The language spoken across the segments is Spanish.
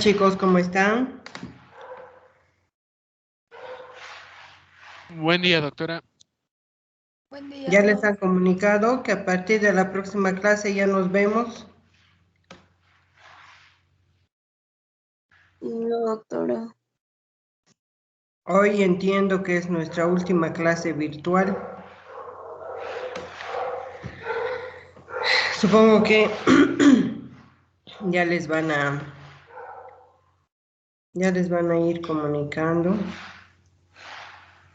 Chicos, ¿cómo están? Buen día, doctora. Buen día. ¿Ya les han comunicado que a partir de la próxima clase ya nos vemos? No, doctora. Hoy entiendo que es nuestra última clase virtual. Supongo que ya les van a ir comunicando.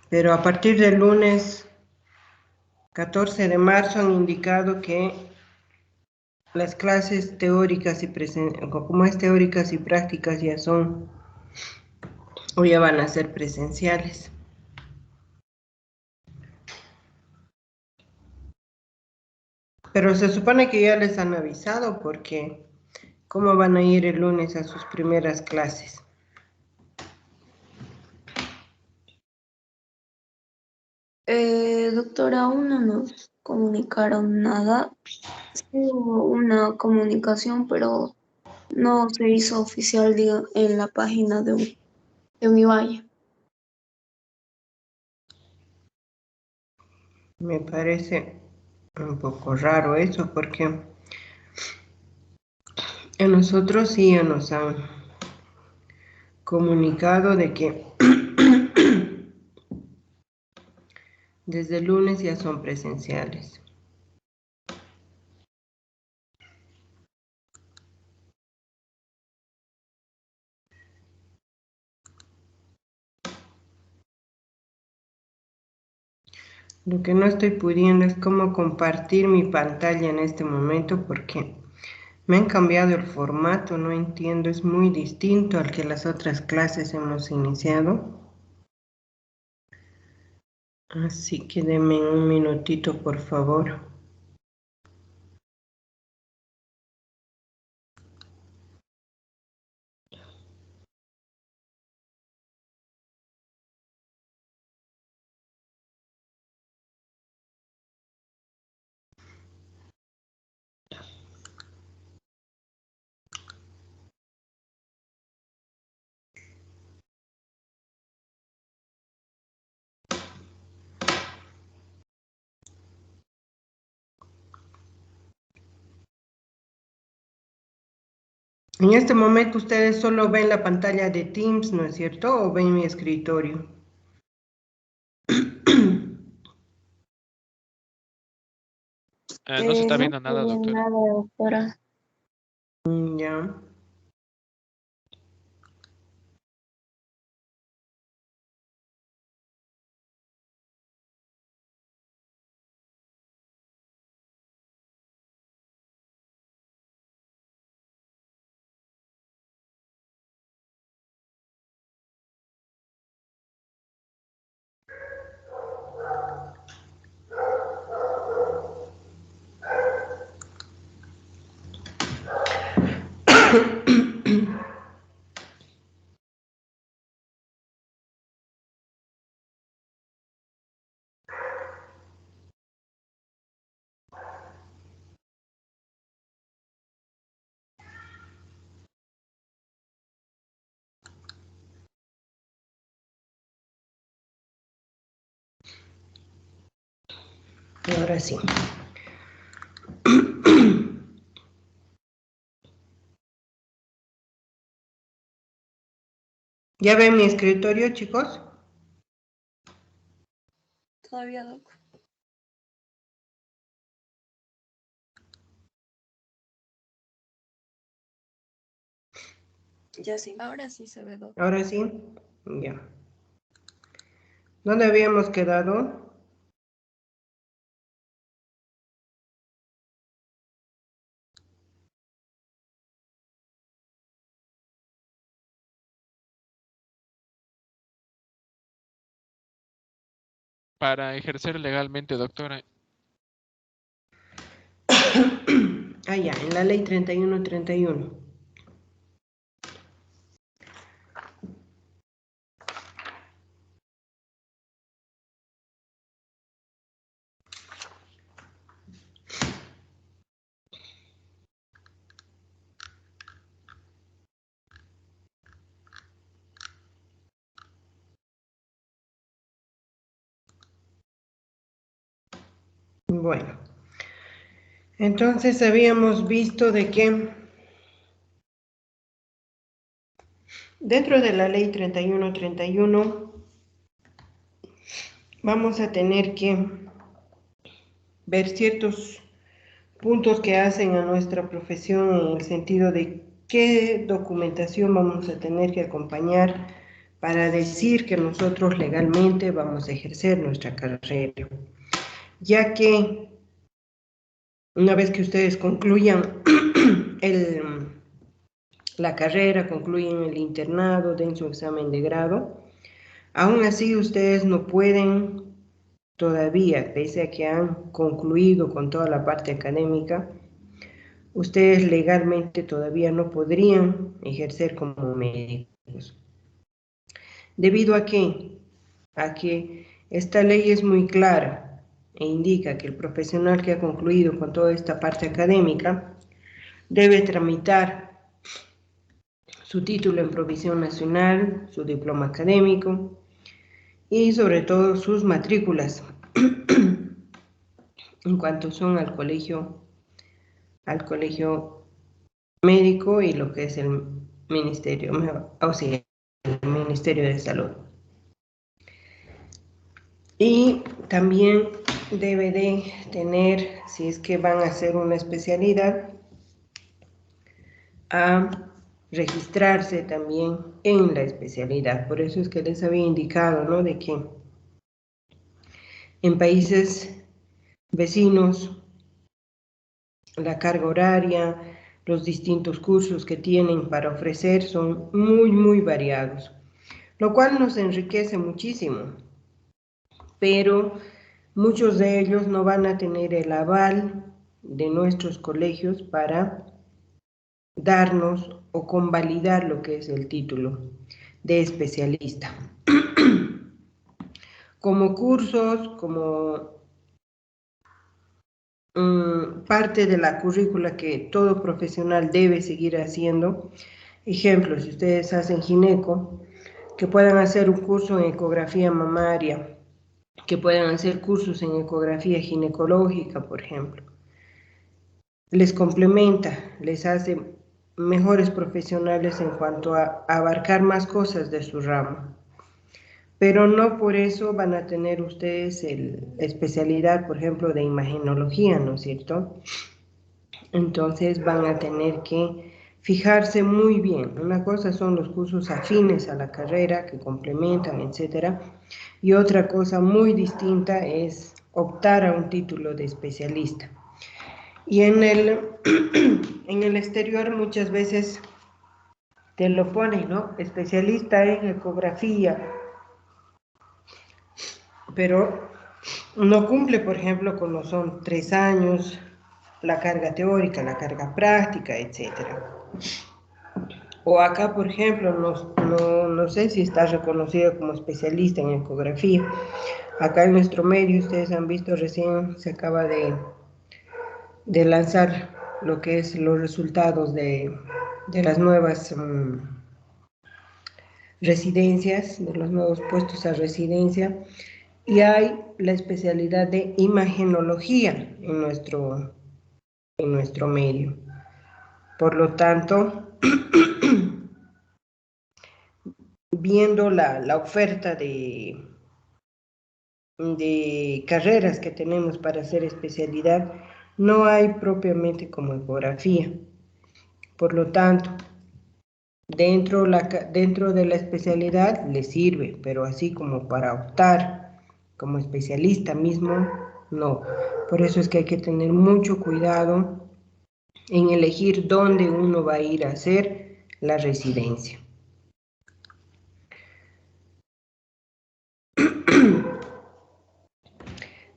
Pero a partir del lunes 14 de marzo han indicado que las clases teóricas y teóricas y prácticas ya son, o ya van a ser presenciales. Pero se supone que ya les han avisado porque ¿cómo van a ir el lunes a sus primeras clases? Doctora, aún no nos comunicaron nada. Sí hubo una comunicación, pero no se hizo oficial en la página de Univalle. Me parece un poco raro eso porque a nosotros sí ya nos han comunicado de que desde el lunes ya son presenciales. Lo que no estoy pudiendo es cómo compartir mi pantalla en este momento porque me han cambiado el formato, no entiendo, es muy distinto al que las otras clases hemos iniciado. Así que denme un minutito, por favor. En este momento ustedes solo ven la pantalla de Teams, ¿no es cierto? ¿O ven mi escritorio? No se está No viendo se nada, ve doctora. nada, doctora. Ya. Ahora sí. ¿Ya ven mi escritorio, chicos? Todavía, doc. Ya sí. Ahora sí se ve, doc. Ahora sí. Ya. ¿Dónde habíamos quedado? Para ejercer legalmente, doctora. Ah, ya, en la ley 3131. Bueno, entonces habíamos visto de que dentro de la ley 3131 vamos a tener que ver ciertos puntos que hacen a nuestra profesión en el sentido de qué documentación vamos a tener que acompañar para decir que nosotros legalmente vamos a ejercer nuestra carrera, ya que una vez que ustedes concluyan la carrera, concluyen el internado, den su examen de grado, aún así ustedes no pueden todavía, pese a que han concluido con toda la parte académica, ustedes legalmente todavía no podrían ejercer como médicos. ¿Debido a qué? A que esta ley es muy clara e indica que el profesional que ha concluido con toda esta parte académica debe tramitar su título en provisión nacional, su diploma académico y sobre todo sus matrículas en cuanto son al colegio médico y lo que es el ministerio, o sea, el Ministerio de Salud. Y también debe de tener, si es que van a hacer una especialidad, a registrarse también en la especialidad. Por eso es que les había indicado, ¿no?, de que en países vecinos la carga horaria, los distintos cursos que tienen para ofrecer son muy variados, lo cual nos enriquece muchísimo, pero muchos de ellos no van a tener el aval de nuestros colegios para darnos o convalidar lo que es el título de especialista. Como cursos, como parte de la currícula que todo profesional debe seguir haciendo. Ejemplo, si ustedes hacen gineco, que puedan hacer un curso en ecografía mamaria, que puedan hacer cursos en ecografía ginecológica, por ejemplo. Les complementa, les hace mejores profesionales en cuanto a abarcar más cosas de su ramo. Pero no por eso van a tener ustedes la especialidad, por ejemplo, de imagenología, ¿no es cierto? Entonces van a tener que fijarse muy bien. Una cosa son los cursos afines a la carrera que complementan, etcétera, y otra cosa muy distinta es optar a un título de especialista. Y en el exterior muchas veces te lo ponen, ¿no? Especialista en ecografía, pero no cumple, por ejemplo, con lo son 3 años, la carga teórica, la carga práctica, etcétera. O acá, por ejemplo, no sé si está reconocido como especialista en ecografía. Acá en nuestro medio, ustedes han visto, recién se acaba de lanzar lo que es los resultados de las nuevas residencias, de los nuevos puestos a residencia, y hay la especialidad de imagenología en nuestro medio. Por lo tanto, viendo la oferta de carreras que tenemos para hacer especialidad, no hay propiamente como ecografía. Por lo tanto, dentro de la especialidad le sirve, pero así como para optar como especialista mismo, no. Por eso es que hay que tener mucho cuidado en elegir dónde uno va a ir a hacer la residencia.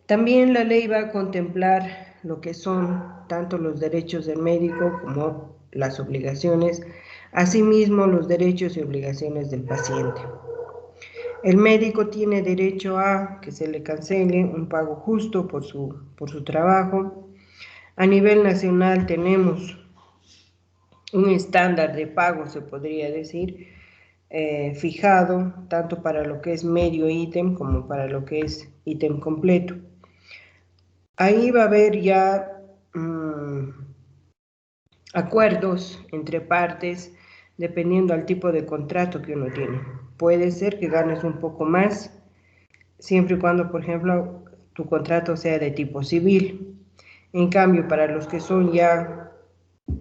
También la ley va a contemplar lo que son tanto los derechos del médico como las obligaciones, asimismo los derechos y obligaciones del paciente. El médico tiene derecho a que se le cancele un pago justo por su trabajo. A nivel nacional tenemos un estándar de pago, se podría decir, fijado tanto para lo que es medio ítem como para lo que es ítem completo. ahí va a haber ya acuerdos entre partes dependiendo al tipo de contrato que uno tiene. Puede ser que ganes un poco más, siempre y cuando, por ejemplo, tu contrato sea de tipo civil. En cambio, para los que son ya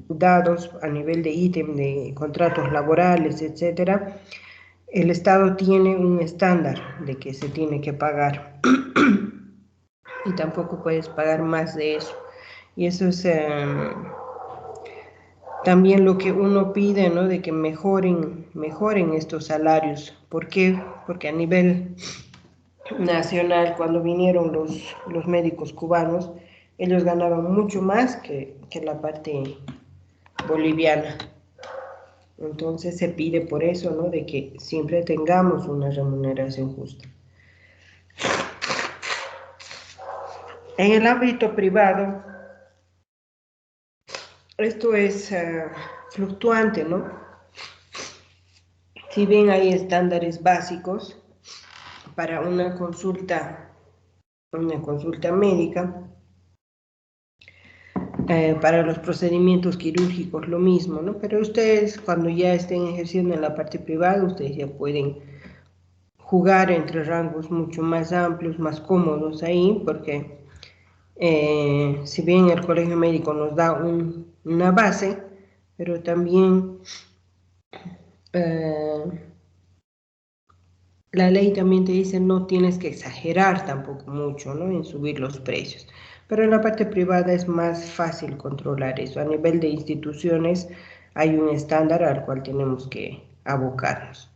dados a nivel de ítem de contratos laborales, etcétera, el Estado tiene un estándar de que se tiene que pagar y tampoco puedes pagar más de eso. Y eso es también lo que uno pide, ¿no? De que mejoren estos salarios. ¿Por qué? Porque a nivel nacional, cuando vinieron los médicos cubanos, ellos ganaban mucho más que la parte boliviana. Entonces se pide por eso, ¿no? De que siempre tengamos una remuneración justa. En el ámbito privado, esto es fluctuante, ¿no? Si bien hay estándares básicos para una consulta médica, para los procedimientos quirúrgicos lo mismo, ¿no? Pero ustedes cuando ya estén ejerciendo en la parte privada, ustedes ya pueden jugar entre rangos mucho más amplios, más cómodos ahí, porque si bien el colegio médico nos da una base, pero también la ley también te dice no tienes que exagerar tampoco mucho, ¿no? En subir los precios. Pero en la parte privada es más fácil controlar eso. A nivel de instituciones hay un estándar al cual tenemos que abocarnos.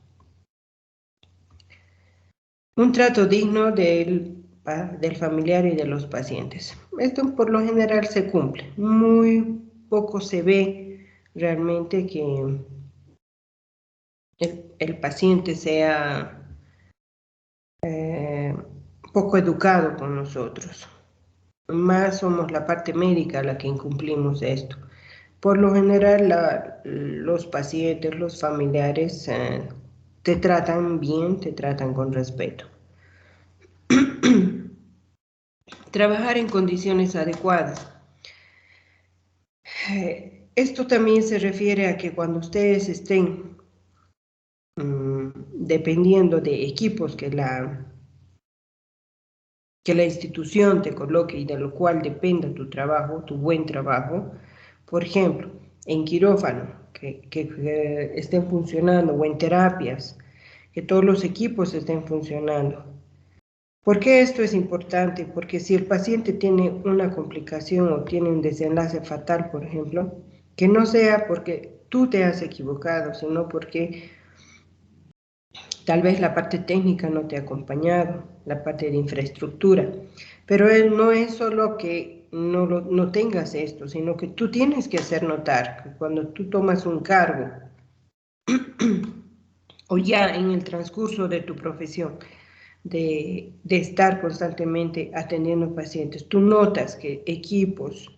Un trato digno del familiar y de los pacientes. Esto por lo general se cumple. Muy poco se ve realmente que el paciente sea poco educado con nosotros. Más somos la parte médica la que incumplimos esto. Por lo general, los pacientes, los familiares, te tratan bien, te tratan con respeto. Trabajar en condiciones adecuadas. Esto también se refiere a que cuando ustedes estén dependiendo de equipos que la institución te coloque y de lo cual dependa tu trabajo, tu buen trabajo, por ejemplo, en quirófano, que estén funcionando, o en terapias, que todos los equipos estén funcionando. ¿Por qué esto es importante? Porque si el paciente tiene una complicación o tiene un desenlace fatal, por ejemplo, que no sea porque tú te has equivocado, sino porque tal vez la parte técnica no te ha acompañado, la parte de infraestructura, pero no es solo que no tengas esto, sino que tú tienes que hacer notar que cuando tú tomas un cargo o ya en el transcurso de tu profesión, de estar constantemente atendiendo pacientes, tú notas que equipos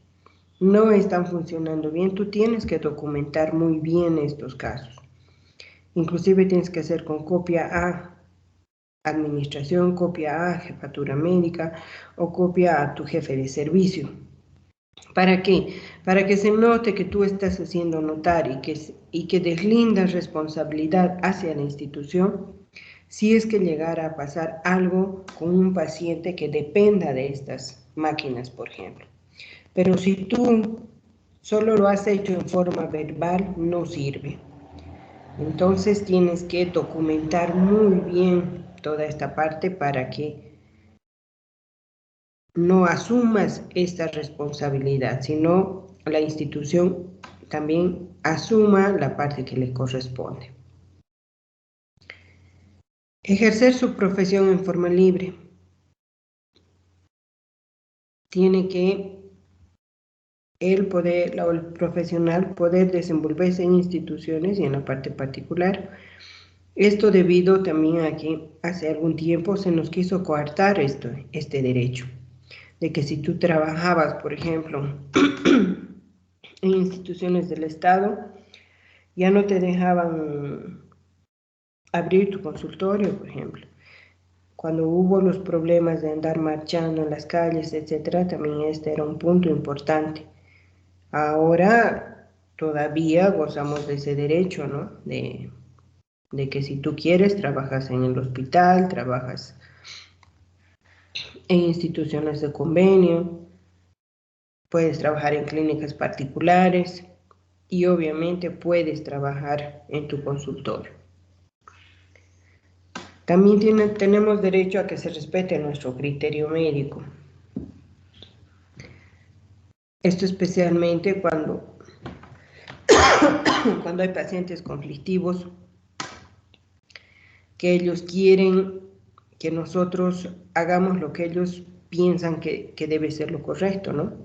no están funcionando bien, tú tienes que documentar muy bien estos casos. Inclusive tienes que hacer con copia a administración, copia a jefatura médica o copia a tu jefe de servicio. ¿Para qué? Para que se note que tú estás haciendo notar y que deslindas responsabilidad hacia la institución si es que llegara a pasar algo con un paciente que dependa de estas máquinas, por ejemplo. Pero si tú solo lo has hecho en forma verbal, no sirve. Entonces tienes que documentar muy bien toda esta parte para que no asumas esta responsabilidad, sino la institución también asuma la parte que le corresponde. Ejercer su profesión en forma libre. Tiene que el profesional poder desenvolverse en instituciones y en la parte particular. Esto debido también a que hace algún tiempo se nos quiso coartar este derecho, de que si tú trabajabas, por ejemplo, en instituciones del Estado, ya no te dejaban abrir tu consultorio, por ejemplo. cuando hubo los problemas de andar marchando en las calles, etcétera, también este era un punto importante. Ahora todavía gozamos de ese derecho, ¿no? De que si tú quieres, trabajas en el hospital, trabajas en instituciones de convenio, puedes trabajar en clínicas particulares y obviamente puedes trabajar en tu consultorio. También tenemos derecho a que se respete nuestro criterio médico. Esto especialmente cuando hay pacientes conflictivos que ellos quieren que nosotros hagamos lo que ellos piensan que debe ser lo correcto, ¿no?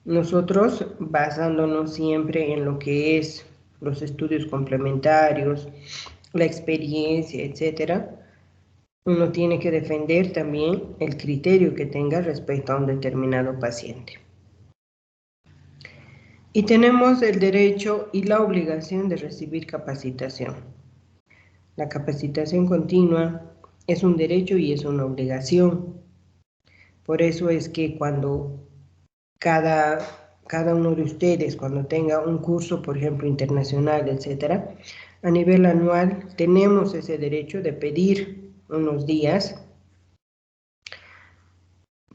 Nosotros, basándonos siempre en lo que es los estudios complementarios, la experiencia, etcétera, uno tiene que defender también el criterio que tenga respecto a un determinado paciente. Y tenemos el derecho y la obligación de recibir capacitación. La capacitación continua es un derecho y es una obligación. Por eso es que cuando cada uno de ustedes, cuando tenga un curso, por ejemplo, internacional, etcétera, a nivel anual tenemos ese derecho de pedir unos días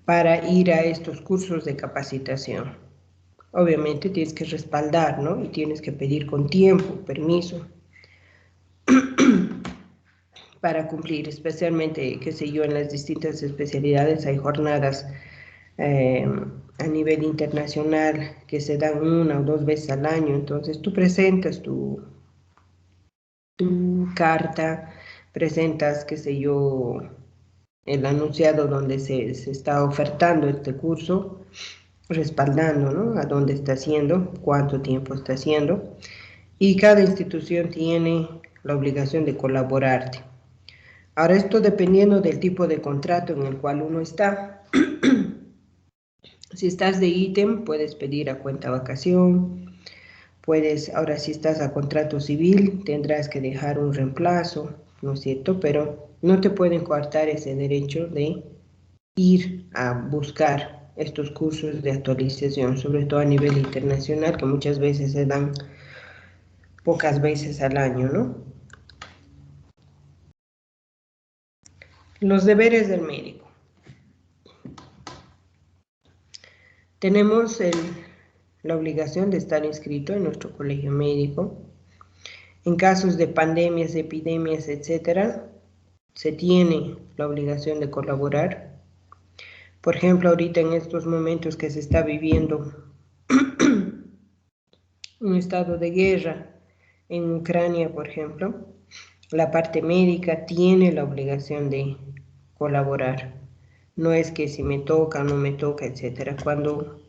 para ir a estos cursos de capacitación. Obviamente tienes que respaldar, ¿no? Y tienes que pedir con tiempo, permiso, para cumplir, especialmente, qué sé yo, en las distintas especialidades hay jornadas a nivel internacional que se dan 1 o 2 veces al año, entonces tú presentas tu carta, presentas, qué sé yo, el anunciado donde se está ofertando este curso, respaldando, ¿no? A dónde está haciendo, cuánto tiempo está haciendo, y cada institución tiene la obligación de colaborarte. Ahora, esto dependiendo del tipo de contrato en el cual uno está. Si estás de ítem, puedes pedir a cuenta vacación, ahora si estás a contrato civil, tendrás que dejar un reemplazo, ¿no es cierto? Pero no te pueden coartar ese derecho de ir a buscar estos cursos de actualización, sobre todo a nivel internacional, que muchas veces se dan pocas veces al año, ¿no? Los deberes del médico. Tenemos la obligación de estar inscrito en nuestro colegio médico. En casos de pandemias, epidemias, etcétera, se tiene la obligación de colaborar. Por ejemplo, ahorita en estos momentos que se está viviendo un estado de guerra en Ucrania, por ejemplo, la parte médica tiene la obligación de colaborar. No es que si me toca o no me toca, etcétera. Cuando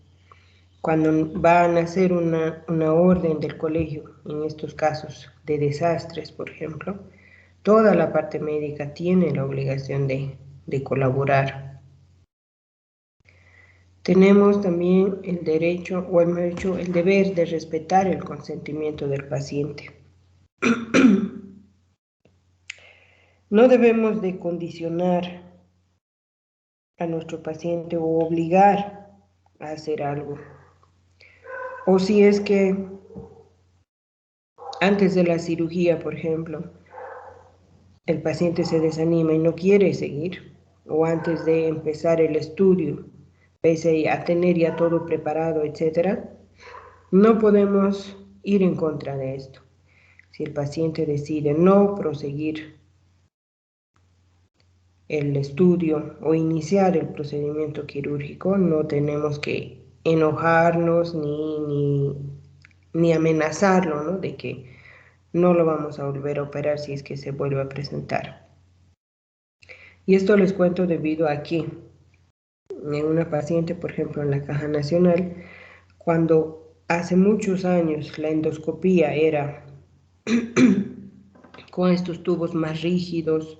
van a hacer una orden del colegio, en estos casos de desastres, por ejemplo, toda la parte médica tiene la obligación de colaborar. Tenemos también el derecho, o hemos hecho el deber de respetar el consentimiento del paciente. No debemos de condicionar a nuestro paciente o obligar a hacer algo. O si es que antes de la cirugía, por ejemplo, el paciente se desanima y no quiere seguir, o antes de empezar el estudio, pese a tener ya todo preparado, etcétera, no podemos ir en contra de esto. Si el paciente decide no proseguir el estudio o iniciar el procedimiento quirúrgico, no tenemos que enojarnos ni amenazarlo, ¿no? De que no lo vamos a volver a operar si es que se vuelve a presentar. Y esto les cuento debido a que en una paciente, por ejemplo, en la Caja Nacional, cuando hace muchos años la endoscopía era con estos tubos más rígidos,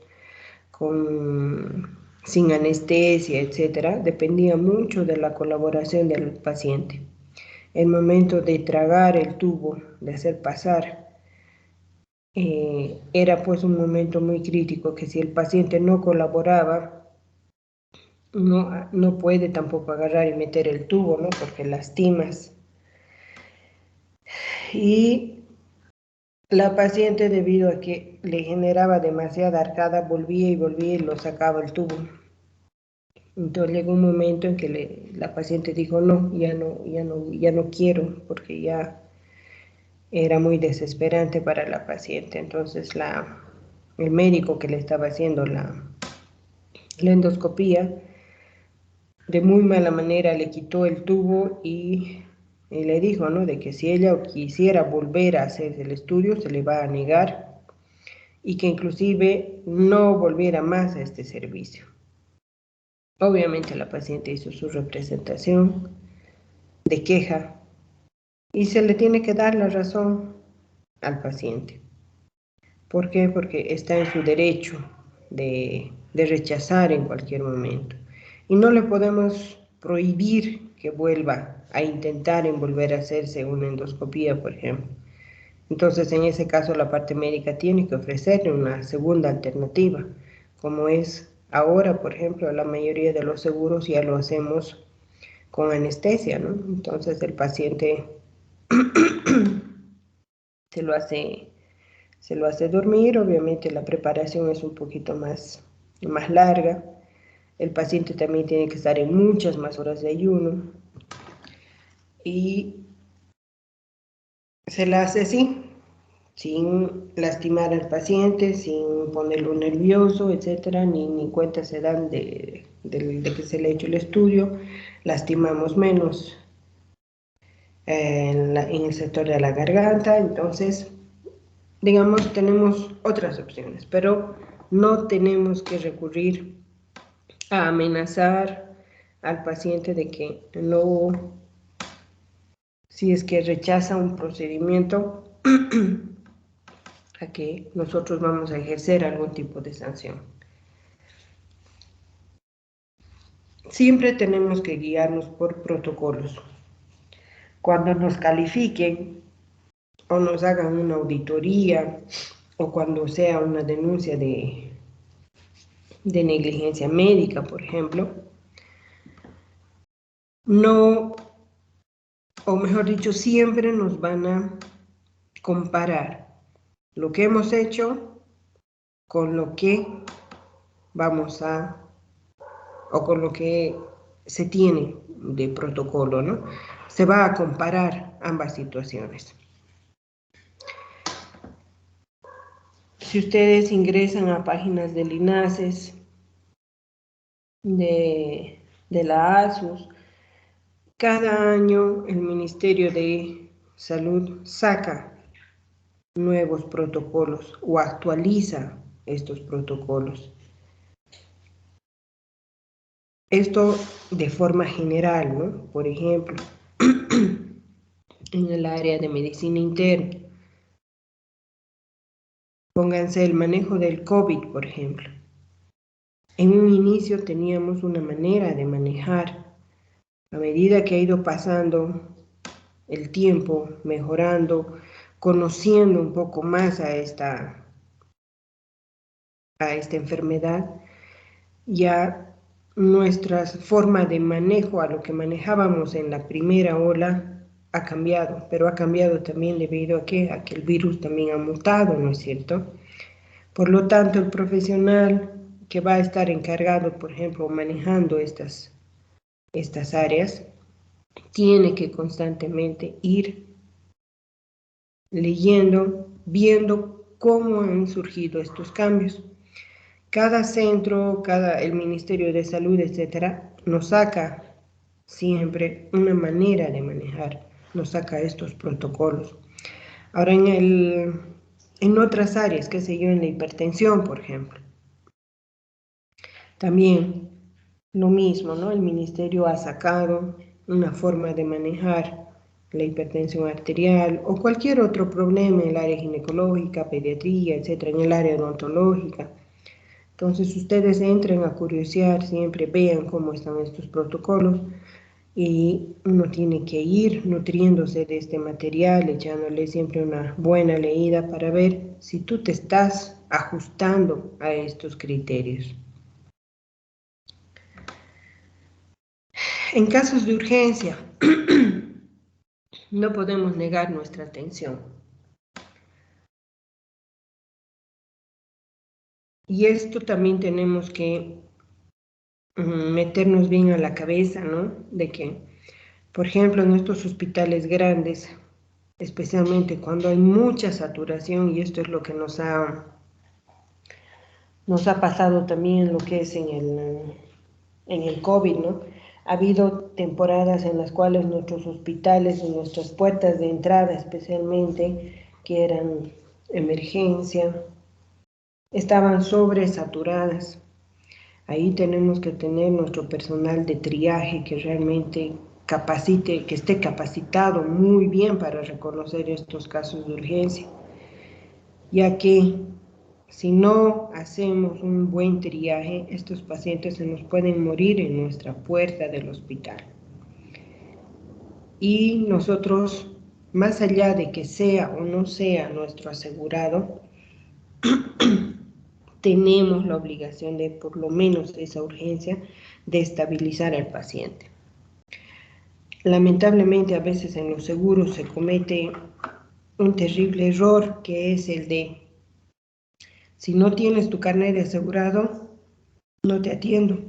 sin anestesia, etcétera, dependía mucho de la colaboración del paciente. El momento de tragar el tubo, de hacer pasar era pues un momento muy crítico, que si el paciente no colaboraba, no puede tampoco agarrar y meter el tubo, ¿no? Porque lastimas. Y la paciente, debido a que le generaba demasiada arcada, volvía y lo sacaba el tubo. Entonces llegó un momento en que la paciente dijo, no, ya no quiero, porque ya era muy desesperante para la paciente. Entonces el médico que le estaba haciendo la endoscopía, de muy mala manera le quitó el tubo y le dijo, ¿no?, de que si ella quisiera volver a hacer el estudio, se le va a negar, y que inclusive no volviera más a este servicio. Obviamente la paciente hizo su representación de queja y se le tiene que dar la razón al paciente. ¿Por qué? Porque está en su derecho de rechazar en cualquier momento. Y no le podemos prohibir que vuelva a intentar en volver a hacerse una endoscopía, por ejemplo. Entonces, en ese caso, la parte médica tiene que ofrecerle una segunda alternativa, como es ahora, por ejemplo, la mayoría de los seguros ya lo hacemos con anestesia, ¿no? Entonces, el paciente se lo hace dormir. Obviamente la preparación es un poquito más larga. El paciente también tiene que estar en muchas más horas de ayuno. Y se la hace así, sin lastimar al paciente, sin ponerlo nervioso, etcétera, ni cuenta se dan de que se le ha hecho el estudio. Lastimamos menos en el sector de la garganta. Entonces, digamos, tenemos otras opciones, pero no tenemos que recurrir a amenazar al paciente de que no, si es que rechaza un procedimiento, a que nosotros vamos a ejercer algún tipo de sanción. Siempre tenemos que guiarnos por protocolos. Cuando nos califiquen o nos hagan una auditoría, o cuando sea una denuncia de negligencia médica, por ejemplo, no, o mejor dicho, siempre nos van a comparar lo que hemos hecho con lo que o con lo que se tiene de protocolo, ¿no? Se va a comparar ambas situaciones. Si ustedes ingresan a páginas del INASES, de la ASUS, cada año el Ministerio de Salud saca nuevos protocolos o actualiza estos protocolos. Esto de forma general, ¿no? Por ejemplo, en el área de medicina interna, pónganse el manejo del COVID, por ejemplo. En un inicio teníamos una manera de manejar. A medida que ha ido pasando el tiempo, mejorando, conociendo un poco más a esta enfermedad, ya nuestra forma de manejo a lo que manejábamos en la primera ola ha cambiado, pero ha cambiado también debido a que el virus también ha mutado, ¿no es cierto? Por lo tanto, el profesional que va a estar encargado, por ejemplo, manejando estas áreas, tiene que constantemente ir leyendo, viendo cómo han surgido estos cambios. Cada centro, el Ministerio de Salud, etcétera, nos saca siempre una manera de manejar, nos saca estos protocolos. Ahora, en otras áreas, qué sé yo, en la hipertensión, por ejemplo, también lo mismo, ¿no? El ministerio ha sacado una forma de manejar la hipertensión arterial o cualquier otro problema en el área ginecológica, pediatría, etcétera, en el área odontológica. Entonces ustedes entren a curiosear, siempre vean cómo están estos protocolos y uno tiene que ir nutriéndose de este material, echándole siempre una buena leída para ver si tú te estás ajustando a estos criterios. En casos de urgencia, no podemos negar nuestra atención. Y esto también tenemos que meternos bien a la cabeza, ¿no? De que, por ejemplo, en estos hospitales grandes, especialmente cuando hay mucha saturación, y esto es lo que nos ha pasado también en lo que es en el COVID, ¿no? Ha habido temporadas en las cuales nuestros hospitales y nuestras puertas de entrada especialmente, que eran emergencia, estaban sobresaturadas. Ahí tenemos que tener nuestro personal de triaje que realmente capacite, que esté capacitado muy bien para reconocer estos casos de urgencia, ya que si no hacemos un buen triaje, estos pacientes se nos pueden morir en nuestra puerta del hospital. Y nosotros, más allá de que sea o no sea nuestro asegurado, tenemos la obligación de, por lo menos esa urgencia, de estabilizar al paciente. Lamentablemente a veces en los seguros se comete un terrible error, que es el de, si no tienes tu carnet de asegurado, no te atiendo.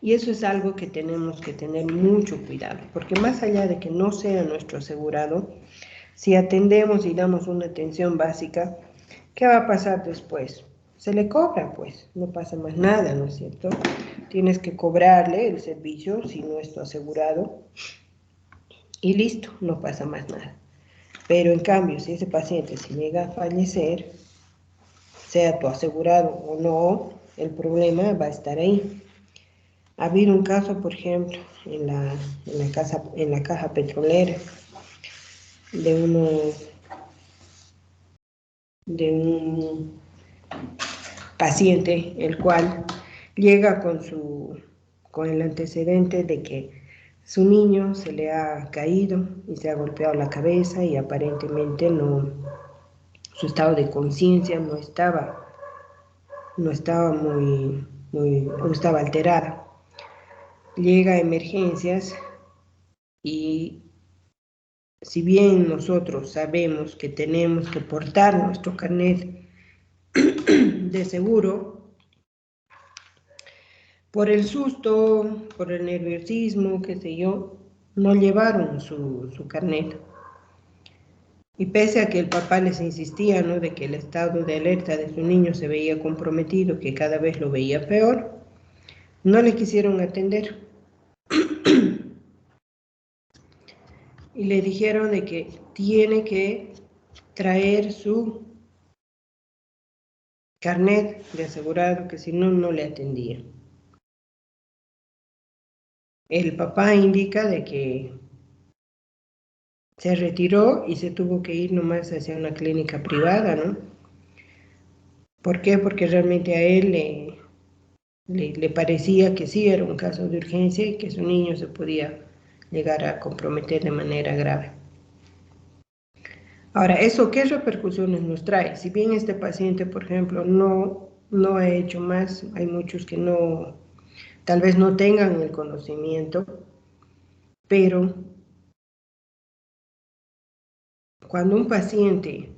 Y eso es algo que tenemos que tener mucho cuidado, porque más allá de que no sea nuestro asegurado, si atendemos y damos una atención básica, ¿qué va a pasar después? Se le cobra, pues, no pasa más nada, ¿no es cierto? Tienes que cobrarle el servicio si no es tu asegurado y listo, no pasa más nada. Pero en cambio, si ese paciente se llega a fallecer, sea tu asegurado o no, el problema va a estar ahí. Ha habido un caso, por ejemplo, en la caja petrolera de un paciente, el cual llega con el antecedente de que su niño se le ha caído y se ha golpeado la cabeza y aparentemente su estado de conciencia no estaba estaba alterada. Llega a emergencias y si bien nosotros sabemos que tenemos que portar nuestro carnet de seguro, por el susto, por el nerviosismo, qué sé yo, no llevaron su carnet. Y pese a que el papá les insistía, ¿no?, de que el estado de alerta de su niño se veía comprometido, que cada vez lo veía peor, no le quisieron atender. Y le dijeron de que tiene que traer su carnet de asegurado, que si no, no le atendía. El papá indica de que se retiró y se tuvo que ir nomás hacia una clínica privada, ¿no? ¿Por qué? Porque realmente a él le parecía que sí era un caso de urgencia y que su niño se podía llegar a comprometer de manera grave. Ahora, ¿eso qué repercusiones nos trae? Si bien este paciente, por ejemplo, no ha hecho más, hay muchos que tal vez no tengan el conocimiento, pero cuando un paciente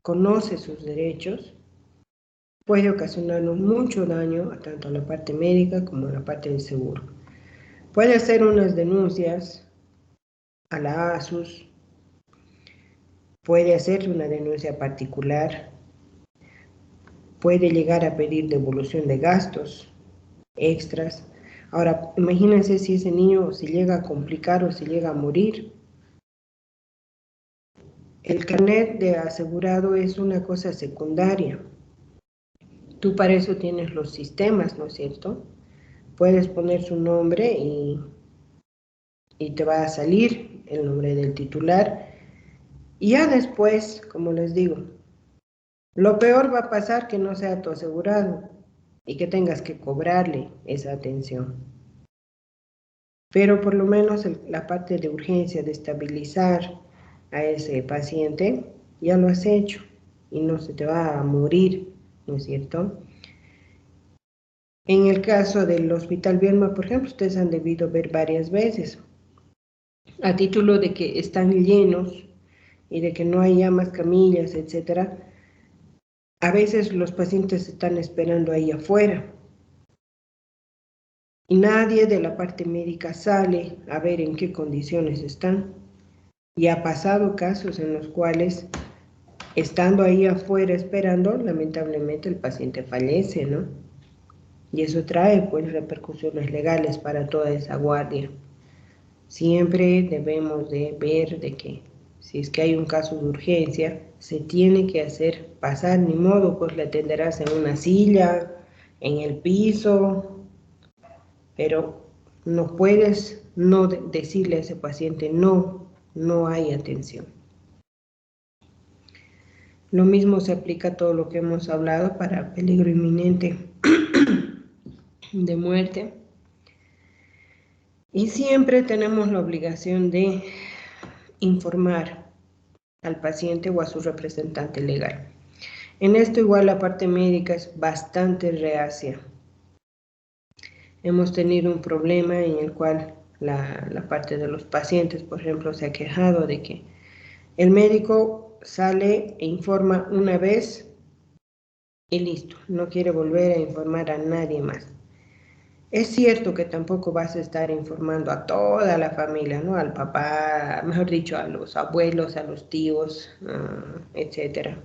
conoce sus derechos, puede ocasionarnos mucho daño tanto a la parte médica como a la parte del seguro. Puede hacer unas denuncias a la ASUS, puede hacer una denuncia particular, puede llegar a pedir devolución de gastos extras. Ahora, imagínense si ese niño se llega a complicar o se llega a morir. El carnet de asegurado es una cosa secundaria. Tú para eso tienes los sistemas, ¿no es cierto? Puedes poner su nombre y te va a salir el nombre del titular. Y ya después, como les digo, lo peor va a pasar que no sea tu asegurado. y que tengas que cobrarle esa atención. Pero por lo menos la parte de urgencia, de estabilizar a ese paciente, ya lo has hecho y no se te va a morir, ¿no es cierto? En el caso del Hospital Bielma, por ejemplo, ustedes han debido ver varias veces, a título de que están llenos y de que no hay ya más camillas, etcétera. A veces los pacientes están esperando ahí afuera y nadie de la parte médica sale a ver en qué condiciones están. Y ha pasado casos en los cuales, estando ahí afuera esperando, lamentablemente el paciente fallece, ¿no? Y eso trae pues repercusiones legales para toda esa guardia. Siempre debemos de ver de que si es que hay un caso de urgencia, se tiene que hacer pasar, ni modo, pues le atenderás en una silla, en el piso, pero no puedes no decirle a ese paciente, no, no hay atención. Lo mismo se aplica a todo lo que hemos hablado para peligro inminente de muerte. Y siempre tenemos la obligación de informar al paciente o a su representante legal. En esto igual la parte médica es bastante reacia. Hemos tenido un problema en el cual la parte de los pacientes, por ejemplo, se ha quejado de que el médico sale e informa una vez y listo, no quiere volver a informar a nadie más. Es cierto que tampoco vas a estar informando a toda la familia, ¿no? Al papá, mejor dicho, a los abuelos, a los tíos, etcétera.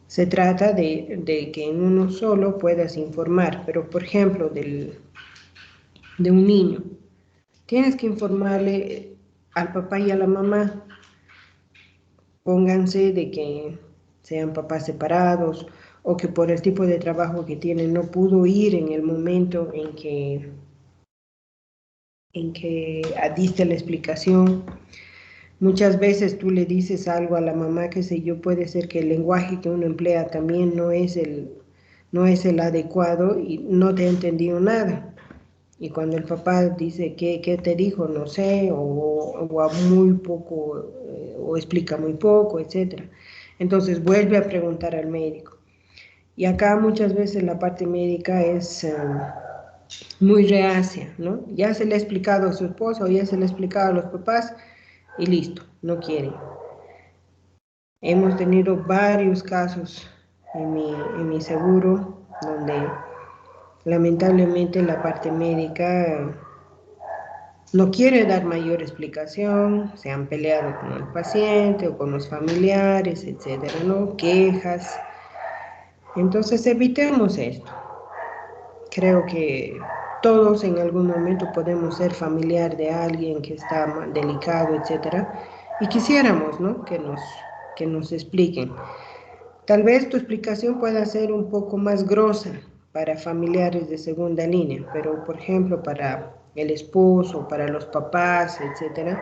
Se trata de que en uno solo puedas informar, pero por ejemplo, de un niño, tienes que informarle al papá y a la mamá. Pónganse de que sean papás separados o que por el tipo de trabajo que tienen no pudo ir en el momento en que diste la explicación. Muchas veces tú le dices algo a la mamá, qué sé yo, puede ser que el lenguaje que uno emplea también no es el adecuado y no te ha entendido nada. Y cuando el papá dice, ¿qué te dijo? No sé, o a muy poco, o explica muy poco, etc. Entonces vuelve a preguntar al médico. Y acá muchas veces la parte médica es muy reacia, ¿no? Ya se le ha explicado a su esposa o ya se le ha explicado a los papás y listo, no quieren. Hemos tenido varios casos en mi seguro donde lamentablemente la parte médica no quiere dar mayor explicación, se han peleado con el paciente o con los familiares, etcétera, ¿no? Quejas. Entonces evitemos esto. Creo que todos en algún momento podemos ser familiar de alguien que está delicado, etcétera, y quisiéramos, ¿no? que nos expliquen. Tal vez tu explicación pueda ser un poco más grosa para familiares de segunda línea, pero por ejemplo para el esposo, para los papás, etcétera,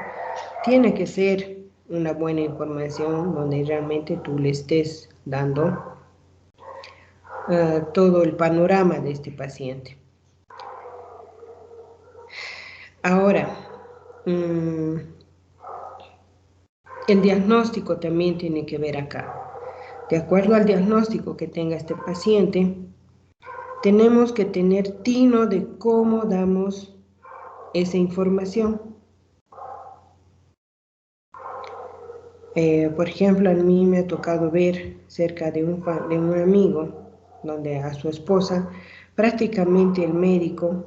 tiene que ser una buena información donde realmente tú le estés dando todo el panorama de este paciente. Ahora, el diagnóstico también tiene que ver acá. De acuerdo al diagnóstico que tenga este paciente, tenemos que tener tino de cómo damos esa información. Por ejemplo, a mí me ha tocado ver cerca de un amigo, donde a su esposa, prácticamente el médico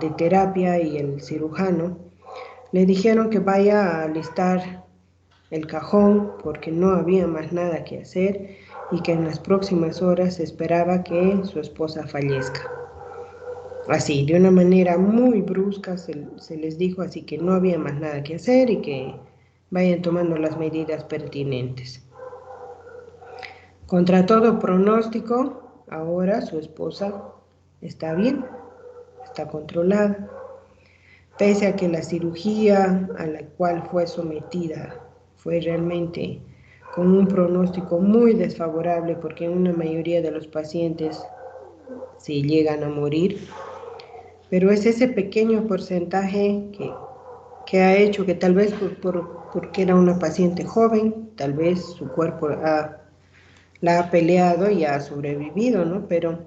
de terapia y el cirujano, le dijeron que vaya a alistar el cajón porque no había más nada que hacer y que en las próximas horas se esperaba que su esposa fallezca. Así, de una manera muy brusca se les dijo así que no había más nada que hacer y que vayan tomando las medidas pertinentes. Contra todo pronóstico, ahora su esposa está bien, está controlada. Pese a que la cirugía a la cual fue sometida fue realmente con un pronóstico muy desfavorable, porque en una mayoría de los pacientes se llegan a morir, pero es ese pequeño porcentaje que ha hecho que tal vez porque era una paciente joven, tal vez su cuerpo la ha peleado y ha sobrevivido, ¿no? Pero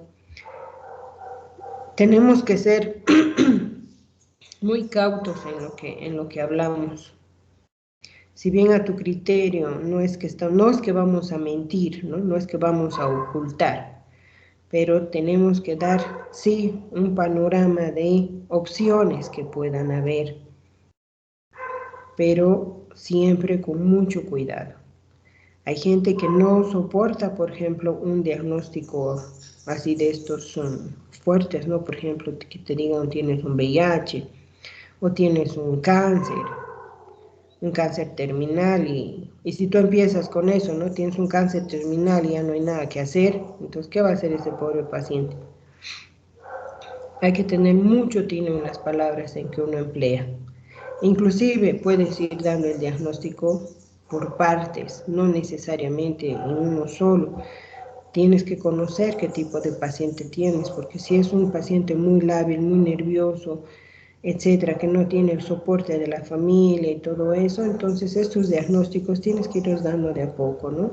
tenemos que ser muy cautos en lo que hablamos. Si bien a tu criterio no es que vamos a mentir, ¿no? No es que vamos a ocultar, pero tenemos que dar, sí, un panorama de opciones que puedan haber, pero siempre con mucho cuidado. Hay gente que no soporta, por ejemplo, un diagnóstico así de estos fuertes, ¿no? Por ejemplo, que te digan tienes un VIH o tienes un cáncer terminal y si tú empiezas con eso, ¿no? Tienes un cáncer terminal y ya no hay nada que hacer, entonces, ¿qué va a hacer ese pobre paciente? Hay que tener mucho tino en las palabras en que uno emplea. Inclusive puedes ir dando el diagnóstico por partes, no necesariamente en uno solo. Tienes que conocer qué tipo de paciente tienes, porque si es un paciente muy lábil, muy nervioso, etcétera, que no tiene el soporte de la familia y todo eso, entonces estos diagnósticos tienes que irlos dando de a poco, ¿no?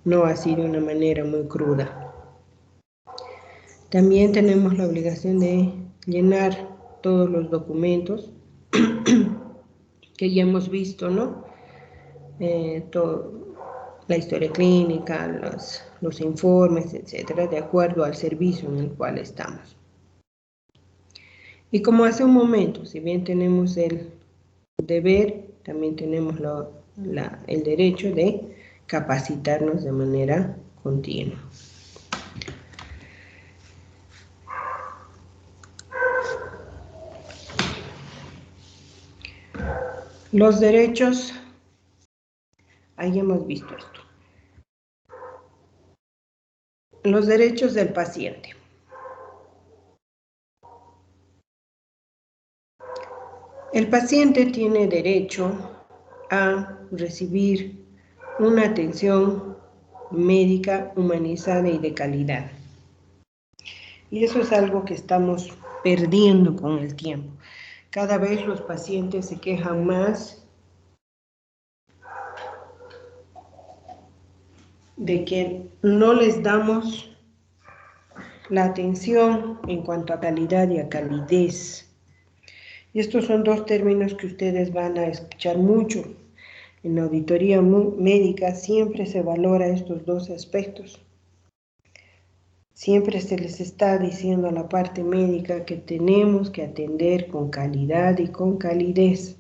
No así de una manera muy cruda. También tenemos la obligación de llenar todos los documentos que ya hemos visto, ¿no? La historia clínica, los informes, etcétera, de acuerdo al servicio en el cual estamos. Y como hace un momento, si bien tenemos el deber, también tenemos el derecho de capacitarnos de manera continua. Los derechos, ahí hemos visto esto. Los derechos del paciente. El paciente tiene derecho a recibir una atención médica humanizada y de calidad. Y eso es algo que estamos perdiendo con el tiempo. Cada vez los pacientes se quejan más de que no les damos la atención en cuanto a calidad y a calidez. Y estos son dos términos que ustedes van a escuchar mucho. En la auditoría médica siempre se valora estos dos aspectos. Siempre se les está diciendo a la parte médica que tenemos que atender con calidad y con calidez.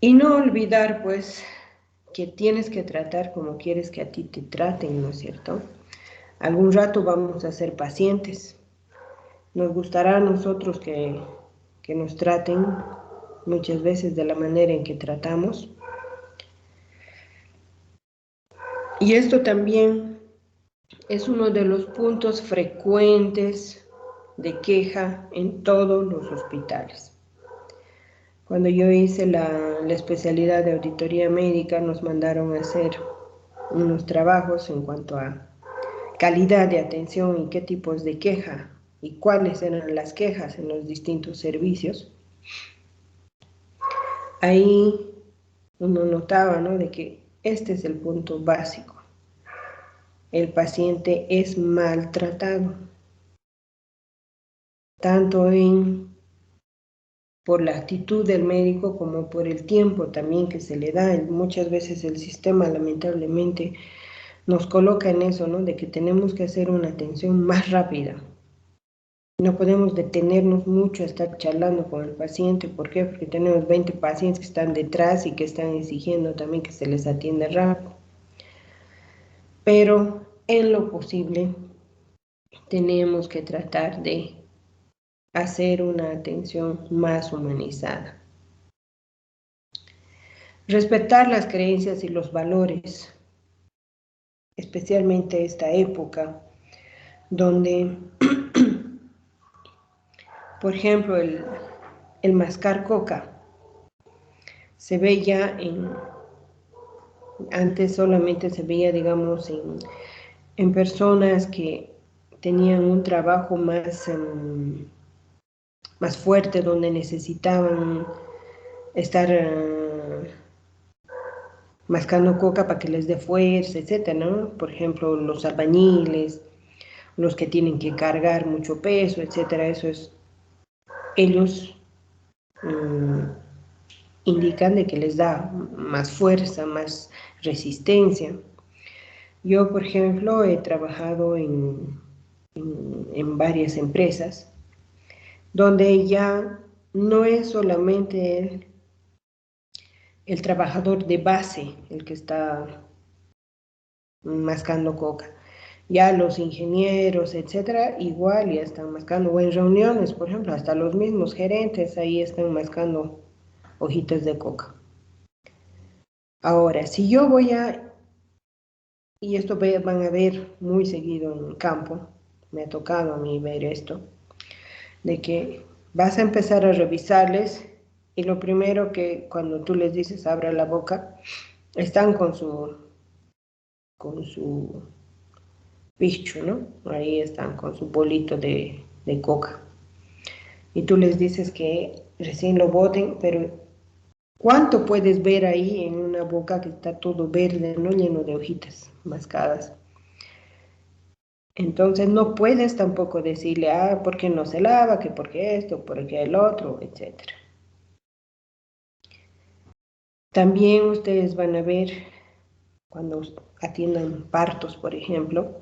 Y no olvidar, pues, que tienes que tratar como quieres que a ti te traten, ¿no es cierto? Algún rato vamos a ser pacientes. Nos gustará a nosotros que nos traten muchas veces de la manera en que tratamos. Y esto también es uno de los puntos frecuentes de queja en todos los hospitales. Cuando yo hice la especialidad de auditoría médica, nos mandaron a hacer unos trabajos en cuanto a calidad de atención y qué tipos de queja y cuáles eran las quejas en los distintos servicios. Ahí uno notaba, ¿no?, de que este es el punto básico. El paciente es maltratado, tanto por la actitud del médico como por el tiempo también que se le da. Muchas veces el sistema lamentablemente nos coloca en eso, ¿no?, de que tenemos que hacer una atención más rápida. No podemos detenernos mucho a estar charlando con el paciente. ¿Por qué? Porque tenemos 20 pacientes que están detrás y que están exigiendo también que se les atienda rápido. Pero en lo posible tenemos que tratar de hacer una atención más humanizada. Respetar las creencias y los valores, especialmente esta época donde, por ejemplo, el mascar coca se ve ya Antes solamente se veía, digamos, en personas que tenían un trabajo más fuerte, donde necesitaban estar mascando coca para que les dé fuerza, etcétera, ¿no? Por ejemplo, los albañiles, los que tienen que cargar mucho peso, etcétera. Eso es, ellos indican de que les da más fuerza, más resistencia. Yo, por ejemplo, he trabajado en varias empresas donde ya no es solamente el trabajador de base el que está mascando coca. Ya los ingenieros, etcétera, igual ya están mascando, o en reuniones, por ejemplo, hasta los mismos gerentes ahí están mascando hojitas de coca. Ahora, si yo voy y esto van a ver muy seguido en el campo, me ha tocado a mí ver esto, de que vas a empezar a revisarles y lo primero que cuando tú les dices abra la boca, están con su bicho, ¿no? Ahí están con su bolito de coca. Y tú les dices que recién lo boten, pero ¿cuánto puedes ver ahí en una boca que está todo verde, ¿no? Lleno de hojitas mascadas? Entonces no puedes tampoco decirle, ¿por qué no se lava? Que porque esto, porque el otro, etcétera. También ustedes van a ver, cuando atiendan partos, por ejemplo,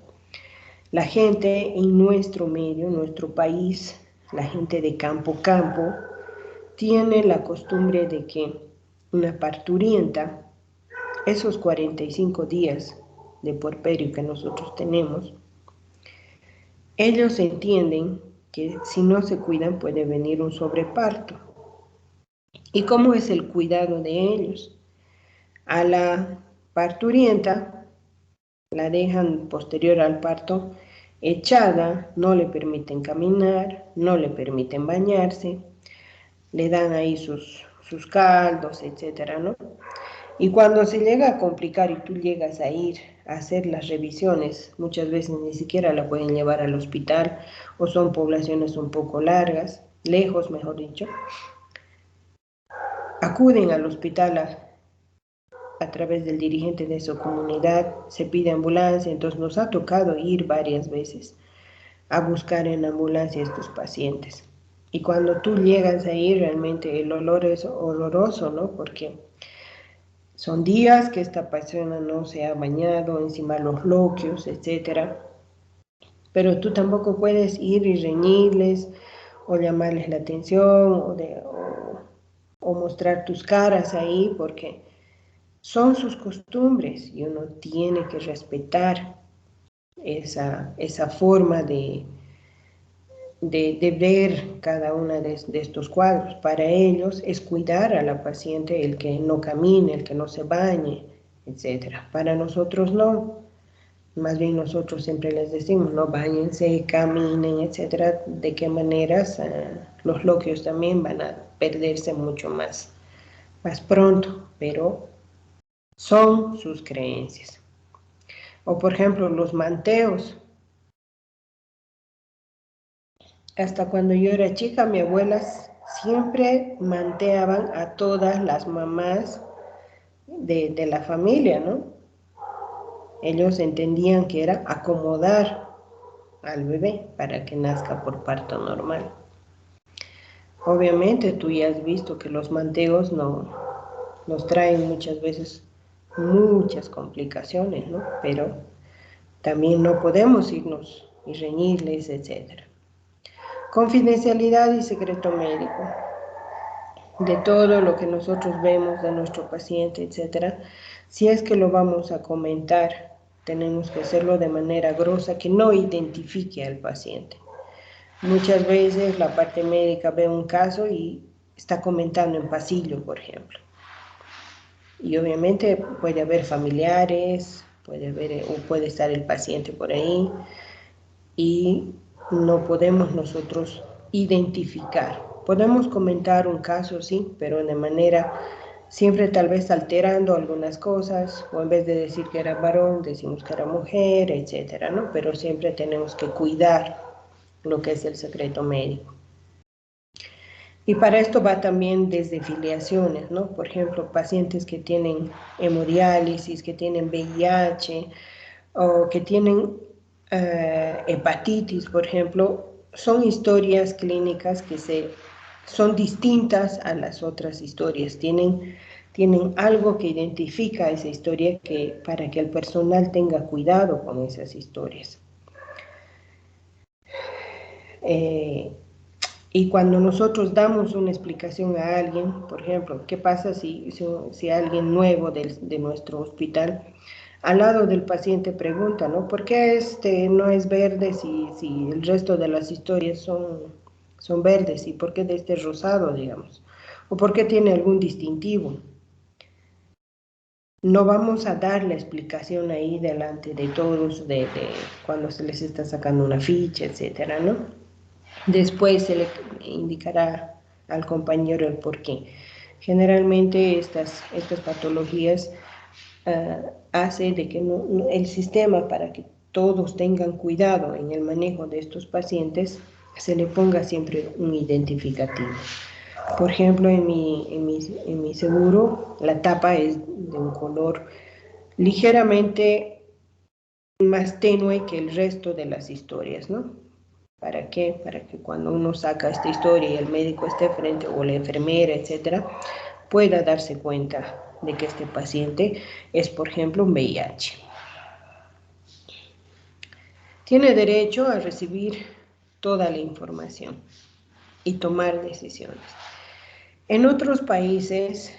la gente en nuestro medio, en nuestro país, la gente de campo, tiene la costumbre de que una parturienta, esos 45 días de puerperio que nosotros tenemos, ellos entienden que si no se cuidan puede venir un sobreparto. ¿Y cómo es el cuidado de ellos? A la parturienta la dejan posterior al parto echada, no le permiten caminar, no le permiten bañarse, le dan ahí sus caldos, etcétera, ¿no? Y cuando se llega a complicar y tú llegas a ir a hacer las revisiones, muchas veces ni siquiera la pueden llevar al hospital o son poblaciones un poco largas, lejos, mejor dicho, acuden al hospital a través del dirigente de su comunidad, se pide ambulancia, entonces nos ha tocado ir varias veces a buscar en ambulancia a estos pacientes. Y cuando tú llegas ahí, realmente el olor es horroroso, ¿no? Porque son días que esta persona no se ha bañado, encima los loquios, etcétera. Pero tú tampoco puedes ir y reñirles o llamarles la atención o mostrar tus caras ahí, porque son sus costumbres y uno tiene que respetar esa forma de ver cada uno de estos cuadros. Para ellos es cuidar a la paciente el que no camine, el que no se bañe, etc. Para nosotros no. Más bien nosotros siempre les decimos, no, báñense, caminen, etc. De qué maneras los loquios también van a perderse mucho más pronto, pero son sus creencias. O por ejemplo, los manteos. Hasta cuando yo era chica, mi abuela siempre manteaban a todas las mamás de la familia, ¿no? Ellos entendían que era acomodar al bebé para que nazca por parto normal. Obviamente tú ya has visto que los manteos nos traen muchas veces muchas complicaciones, ¿no? Pero también no podemos irnos y reñirles, etc. Confidencialidad y secreto médico. De todo lo que nosotros vemos de nuestro paciente, etcétera, si es que lo vamos a comentar, tenemos que hacerlo de manera grosa, que no identifique al paciente. Muchas veces la parte médica ve un caso y está comentando en pasillo, por ejemplo. Y obviamente puede haber familiares, puede estar el paciente por ahí, y no podemos nosotros identificar. Podemos comentar un caso, sí, pero de manera siempre tal vez alterando algunas cosas, o en vez de decir que era varón, decimos que era mujer, etcétera, ¿no? Pero siempre tenemos que cuidar lo que es el secreto médico. Y para esto va también desde filiaciones, ¿no? Por ejemplo, pacientes que tienen hemodiálisis, que tienen VIH o que tienen hepatitis, por ejemplo, son historias clínicas que son distintas a las otras historias, tienen algo que identifica esa historia para que el personal tenga cuidado con esas historias. Y cuando nosotros damos una explicación a alguien, por ejemplo, ¿qué pasa si alguien nuevo de nuestro hospital al lado del paciente pregunta, ¿no? ¿Por qué este no es verde si el resto de las historias son verdes? ¿Y por qué de este rosado, digamos? ¿O por qué tiene algún distintivo? No vamos a dar la explicación ahí delante de todos cuando se les está sacando una ficha, etcétera, ¿no? Después se le indicará al compañero el por qué. Generalmente estas patologías hace de que el sistema, para que todos tengan cuidado en el manejo de estos pacientes, se le ponga siempre un identificativo. Por ejemplo, en mi seguro, la tapa es de un color ligeramente más tenue que el resto de las historias, ¿no? ¿Para qué? Para que cuando uno saca esta historia y el médico esté frente, o la enfermera, etcétera, pueda darse cuenta de que este paciente es, por ejemplo, un VIH. Tiene derecho a recibir toda la información y tomar decisiones. En otros países,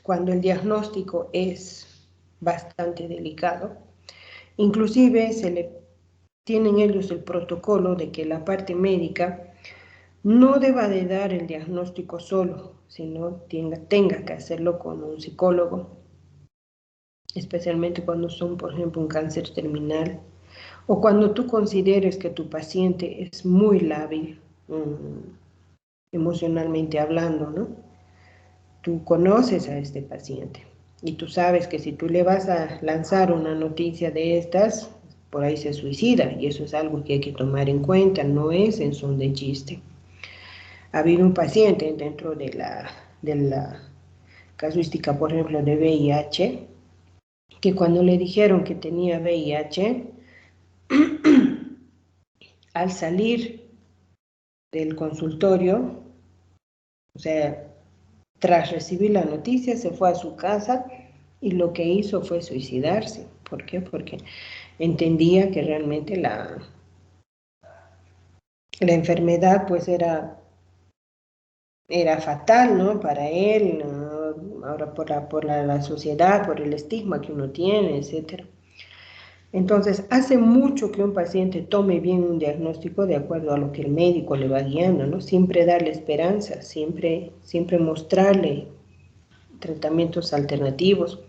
cuando el diagnóstico es bastante delicado, inclusive tienen ellos el protocolo de que la parte médica no deba de dar el diagnóstico solo, sino tenga que hacerlo con un psicólogo, especialmente cuando son, por ejemplo, un cáncer terminal, o cuando tú consideres que tu paciente es muy lábil, emocionalmente hablando, ¿no? Tú conoces a este paciente y tú sabes que si tú le vas a lanzar una noticia de estas, por ahí se suicida, y eso es algo que hay que tomar en cuenta, no es en son de chiste. Ha habido un paciente dentro de la casuística, por ejemplo, de VIH, que cuando le dijeron que tenía VIH, al salir del consultorio, o sea, tras recibir la noticia, se fue a su casa y lo que hizo fue suicidarse. ¿Por qué? Porque entendía que realmente la enfermedad pues era fatal, ¿no? Para él, ¿no? Ahora por la sociedad, por el estigma que uno tiene, etcétera. Entonces, hace mucho que un paciente tome bien un diagnóstico de acuerdo a lo que el médico le va guiando, ¿no? Siempre darle esperanza, siempre mostrarle tratamientos alternativos,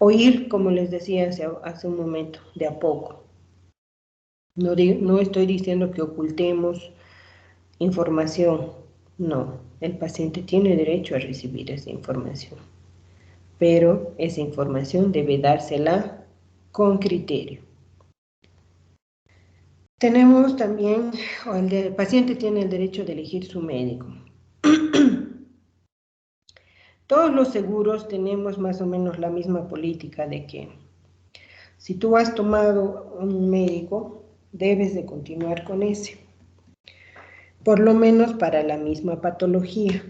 o ir, como les decía hace un momento, de a poco. No estoy diciendo que ocultemos información, no, el paciente tiene derecho a recibir esa información, pero esa información debe dársela con criterio. Tenemos también, el paciente tiene el derecho de elegir su médico. Todos los seguros tenemos más o menos la misma política de que si tú has tomado un médico, debes de continuar con ese, por lo menos para la misma patología,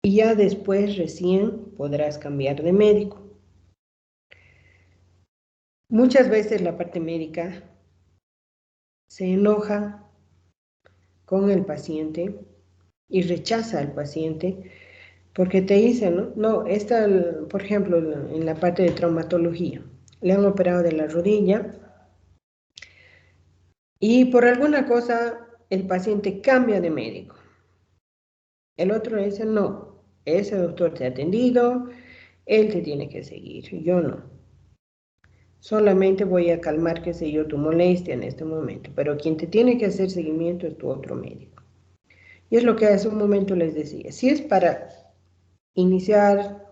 y ya después recién podrás cambiar de médico. Muchas veces la parte médica se enoja con el paciente y rechaza al paciente porque te dicen, no, por ejemplo, en la parte de traumatología, le han operado de la rodilla y por alguna cosa el paciente cambia de médico. El otro le dice, no, ese doctor te ha atendido, él te tiene que seguir, yo no. Solamente voy a calmar, qué sé yo, tu molestia en este momento, pero quien te tiene que hacer seguimiento es tu otro médico. Y es lo que hace un momento les decía, si es para iniciar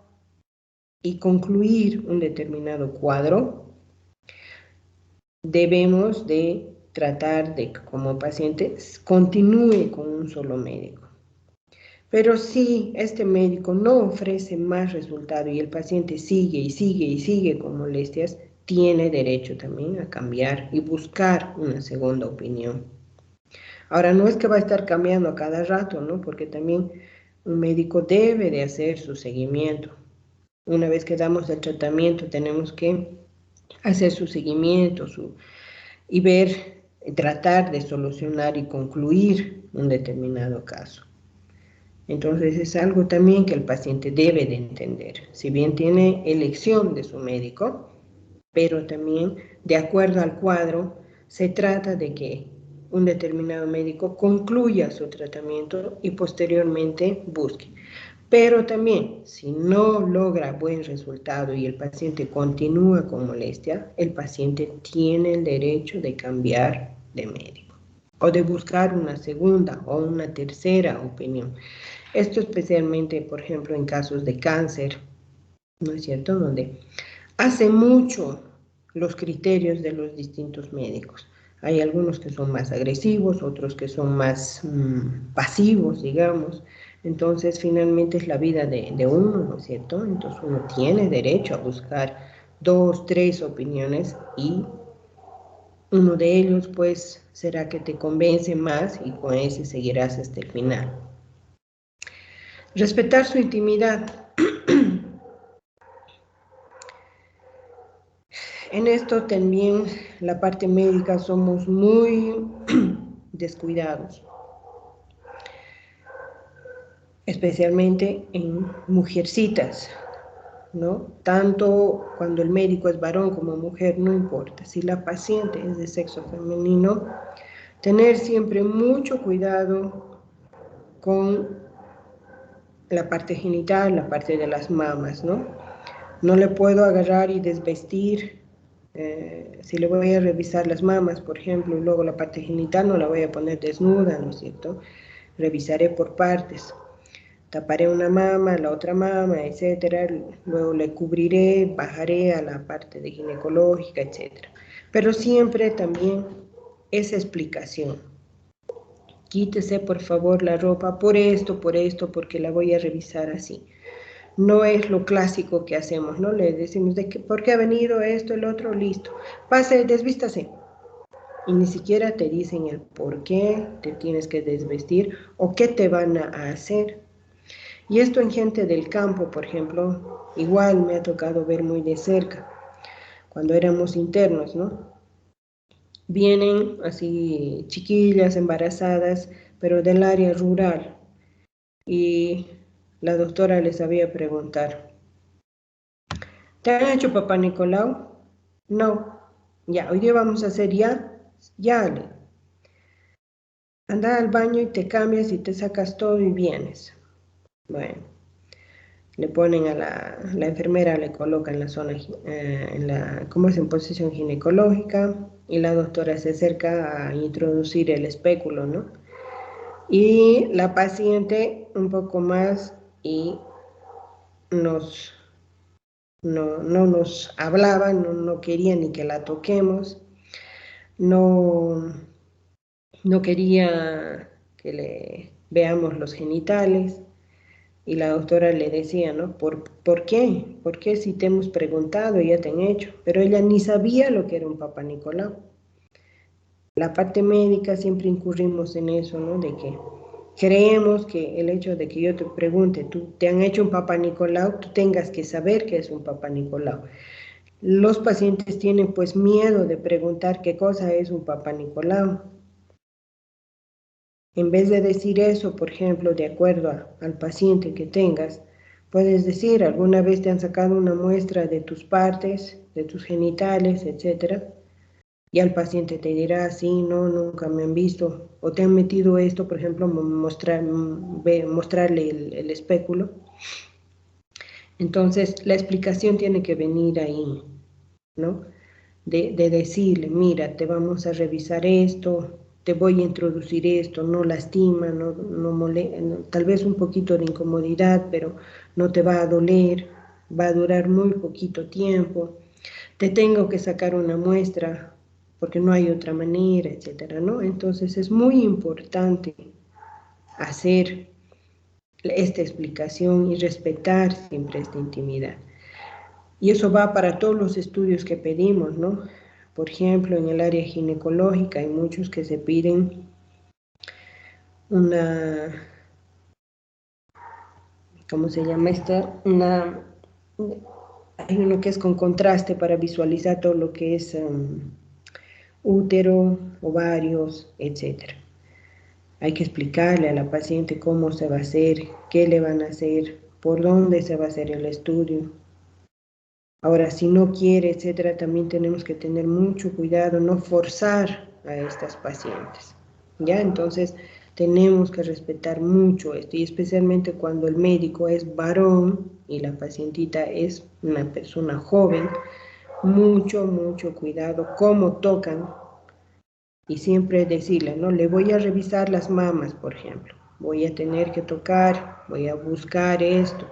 y concluir un determinado cuadro, debemos de tratar de que como paciente continúe con un solo médico. Pero si este médico no ofrece más resultado y el paciente sigue y sigue y sigue con molestias, tiene derecho también a cambiar y buscar una segunda opinión. Ahora, no es que va a estar cambiando a cada rato, ¿no? Porque también un médico debe de hacer su seguimiento. Una vez que damos el tratamiento, tenemos que hacer su seguimiento y ver, tratar de solucionar y concluir un determinado caso. Entonces es algo también que el paciente debe de entender. Si bien tiene elección de su médico, pero también de acuerdo al cuadro, se trata de que un determinado médico concluya su tratamiento y posteriormente busque. Pero también, si no logra buen resultado y el paciente continúa con molestia, el paciente tiene el derecho de cambiar de médico o de buscar una segunda o una tercera opinión. Esto especialmente, por ejemplo, en casos de cáncer, ¿no es cierto? Donde hace mucho los criterios de los distintos médicos. Hay algunos que son más agresivos, otros que son más pasivos, digamos. Entonces, finalmente es la vida de uno, ¿no es cierto? Entonces, uno tiene derecho a buscar 2, 3 opiniones y uno de ellos, pues, será que te convence más y con ese seguirás hasta el final. Respetar su intimidad. En esto también la parte médica somos muy descuidados, especialmente en mujercitas, ¿no? Tanto cuando el médico es varón como mujer, no importa. Si la paciente es de sexo femenino, tener siempre mucho cuidado con la parte genital, la parte de las mamas, ¿no? No le puedo agarrar y desvestir. Si le voy a revisar las mamas, por ejemplo, y luego la parte genital no la voy a poner desnuda, ¿no es cierto? Revisaré por partes. Taparé una mama, la otra mama, etcétera. Luego le cubriré, bajaré a la parte de ginecológica, etcétera. Pero siempre también esa explicación. Quítese, por favor, la ropa por esto, porque la voy a revisar así. No es lo clásico que hacemos, ¿no? Le decimos, ¿por qué ha venido esto, el otro? Listo. Pase, desvístase. Y ni siquiera te dicen el por qué te tienes que desvestir o qué te van a hacer. Y esto en gente del campo, por ejemplo, igual me ha tocado ver muy de cerca, cuando éramos internos, ¿no? Vienen así chiquillas, embarazadas, pero del área rural. Y la doctora les sabía preguntar, ¿te han hecho papá Nicolau? No. Ya, hoy día vamos a hacer ya. Ya. Anda al baño y te cambias y te sacas todo y vienes. Bueno, le ponen a la enfermera, le coloca en la zona, como es en posición ginecológica, y la doctora se acerca a introducir el espéculo, ¿no? Y la paciente un poco más y no nos hablaba, no quería ni que la toquemos, no quería que le veamos los genitales. Y la doctora le decía, ¿no? ¿Por qué? ¿Por qué si te hemos preguntado y ya te han hecho? Pero ella ni sabía lo que era un Papá Nicolau. La parte médica siempre incurrimos en eso, ¿no? De que creemos que el hecho de que yo te pregunte, ¿tú te han hecho un Papá Nicolau? Tú tengas que saber qué es un Papá Nicolau. Los pacientes tienen pues miedo de preguntar qué cosa es un Papá Nicolau. En vez de decir eso, por ejemplo, de acuerdo al paciente que tengas, puedes decir, ¿alguna vez te han sacado una muestra de tus partes, de tus genitales, etcétera? Y al paciente te dirá, sí, no, nunca me han visto. O te han metido esto, por ejemplo, mostrarle el espéculo. Entonces, la explicación tiene que venir ahí, ¿no? De decirle, mira, te vamos a revisar esto, te voy a introducir esto, no lastima, tal vez un poquito de incomodidad, pero no te va a doler. va a durar muy poquito tiempo, te tengo que sacar una muestra porque no hay otra manera, etcétera, ¿no? Entonces es muy importante hacer esta explicación y respetar siempre esta intimidad. Y eso va para todos los estudios que pedimos, ¿no? Por ejemplo, en el área ginecológica hay muchos que se piden una, ¿cómo se llama esta? Hay uno que es con contraste para visualizar todo lo que es útero, ovarios, etc. Hay que explicarle a la paciente cómo se va a hacer, qué le van a hacer, por dónde se va a hacer el estudio. Ahora, si no quiere, etcétera, también tenemos que tener mucho cuidado, no forzar a estas pacientes, ¿ya? Entonces, tenemos que respetar mucho esto, y especialmente cuando el médico es varón y la pacientita es una persona joven, mucho cuidado cómo tocan, y siempre decirle, ¿no? Le voy a revisar las mamas, por ejemplo, voy a tener que tocar, voy a buscar esto.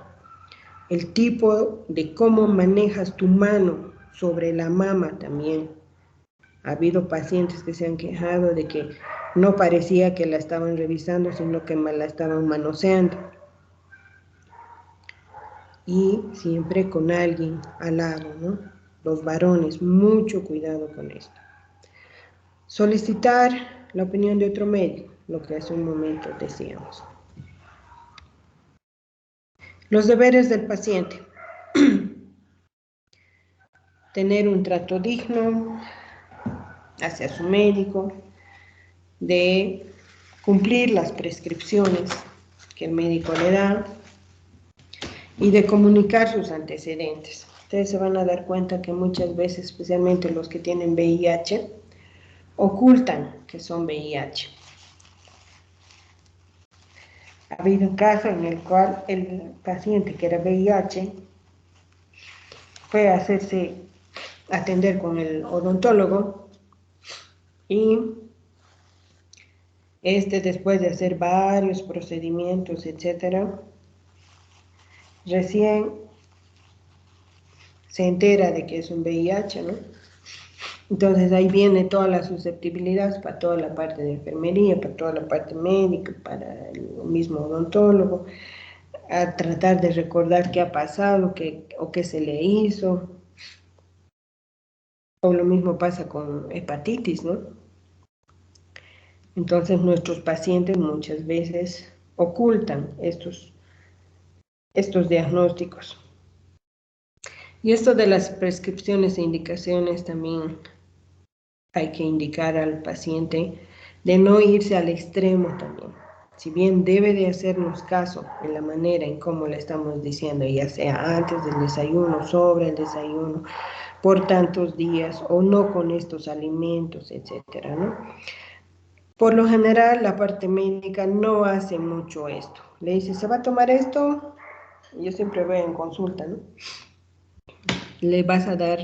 El tipo de cómo manejas tu mano sobre la mama también. Ha habido pacientes que se han quejado de que no parecía que la estaban revisando, sino que la estaban manoseando. Y siempre con alguien al lado, ¿no? Los varones, mucho cuidado con esto. Solicitar la opinión de otro médico, lo que hace un momento decíamos. Los deberes del paciente. Tener un trato digno hacia su médico, de cumplir las prescripciones que el médico le da y de comunicar sus antecedentes. Ustedes se van a dar cuenta que muchas veces, especialmente los que tienen VIH, ocultan que son VIH. Ha habido un caso en el cual el paciente que era VIH fue a atender con el odontólogo y después de hacer varios procedimientos, etcétera, recién se entera de que es un VIH, ¿no? Entonces ahí viene toda la susceptibilidad para toda la parte de enfermería, para toda la parte médica, para el mismo odontólogo, a tratar de recordar qué ha pasado, o qué se le hizo. O lo mismo pasa con hepatitis, ¿no? Entonces nuestros pacientes muchas veces ocultan estos diagnósticos. Y esto de las prescripciones e indicaciones también hay que indicar al paciente de no irse al extremo también. Si bien debe de hacernos caso en la manera en cómo le estamos diciendo, ya sea antes del desayuno, sobre el desayuno, por tantos días o no con estos alimentos, etcétera, ¿no? Por lo general, la parte médica no hace mucho esto. Le dice, ¿se va a tomar esto? Yo siempre veo en consulta, ¿no? Le vas a dar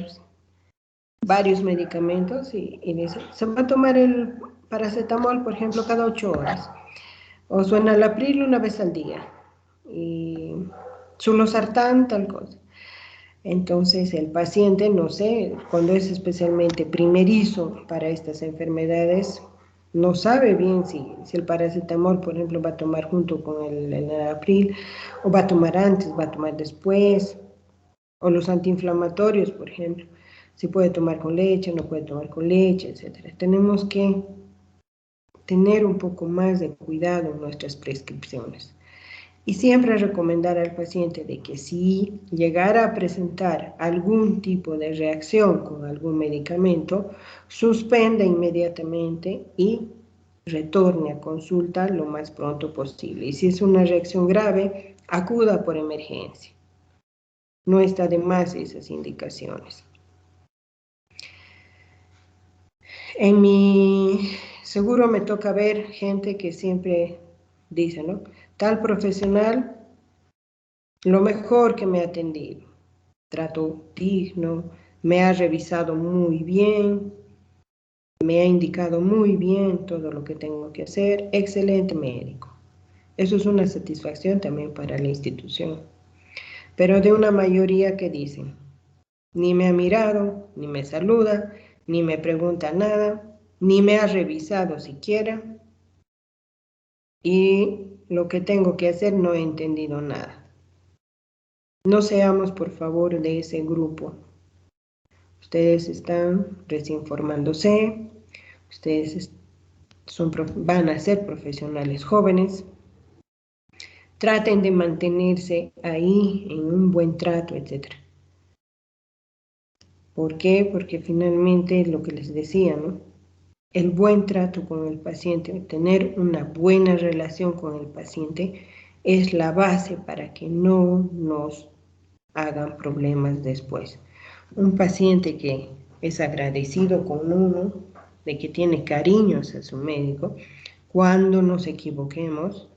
varios medicamentos y dice, se va a tomar el paracetamol, por ejemplo, cada 8 horas. O su enalapril una vez al día. Y su losartán, tal cosa. Entonces el paciente, no sé, cuando es especialmente primerizo para estas enfermedades, no sabe bien si el paracetamol, por ejemplo, va a tomar junto con el enalapril, o va a tomar antes, va a tomar después, o los antiinflamatorios, por ejemplo, si puede tomar con leche, no puede tomar con leche, etc. Tenemos que tener un poco más de cuidado en nuestras prescripciones. Y siempre recomendar al paciente de que si llegara a presentar algún tipo de reacción con algún medicamento, suspenda inmediatamente y retorne a consulta lo más pronto posible. Y si es una reacción grave, acuda por emergencia. No está de más esas indicaciones. En mi seguro me toca ver gente que siempre dice, ¿no? Tal profesional, lo mejor que me ha atendido, trato digno, me ha revisado muy bien, me ha indicado muy bien todo lo que tengo que hacer, excelente médico. Eso es una satisfacción también para la institución. pero de una mayoría que dicen, ni me ha mirado, ni me saluda, ni me pregunta nada, ni me ha revisado siquiera, y lo que tengo que hacer no he entendido nada. No seamos, por favor, de ese grupo. Ustedes están recién formándose, ustedes van a ser profesionales jóvenes. Traten de mantenerse ahí en un buen trato, etc. ¿Por qué? Porque finalmente es lo que les decía, ¿no? El buen trato con el paciente, tener una buena relación con el paciente es la base para que no nos hagan problemas después. Un paciente que es agradecido con uno, de que tiene cariño hacia su médico, cuando nos equivoquemos,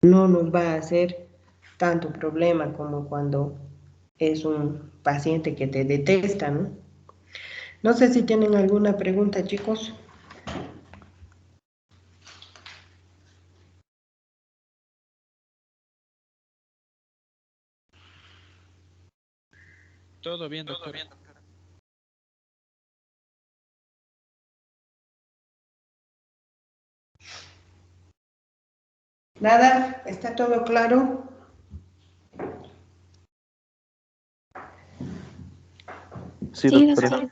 no nos va a hacer tanto problema como cuando es un paciente que te detesta, ¿no? No sé si tienen alguna pregunta, chicos. Todo bien, doctora. Nada, ¿está todo claro? Sí, Sí, doctora. doctor.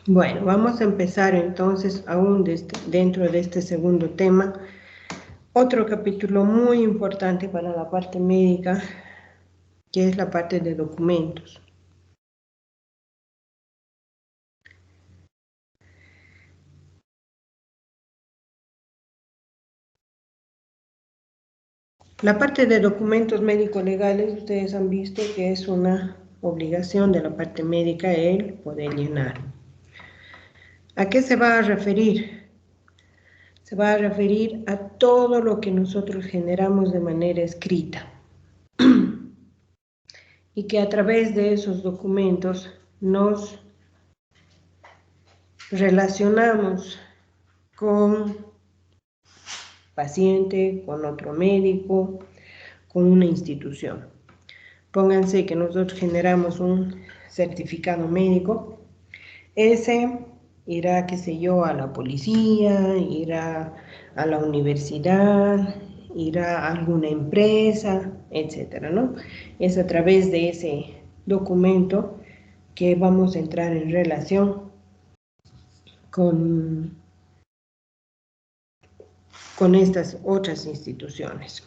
Bueno, vamos a empezar entonces aún dentro de este segundo tema. Otro capítulo muy importante para la parte médica, que es la parte de documentos. La parte de documentos médico-legales, ustedes han visto que es una obligación de la parte médica el poder llenar. ¿A qué se va a referir? Se va a referir a todo lo que nosotros generamos de manera escrita y que a través de esos documentos nos relacionamos con paciente, con otro médico, con una institución. Pónganse que nosotros generamos un certificado médico, ese irá, qué sé yo, a la policía, irá a la universidad, irá a alguna empresa, etcétera, ¿no? Es a través de ese documento que vamos a entrar en relación con estas otras instituciones.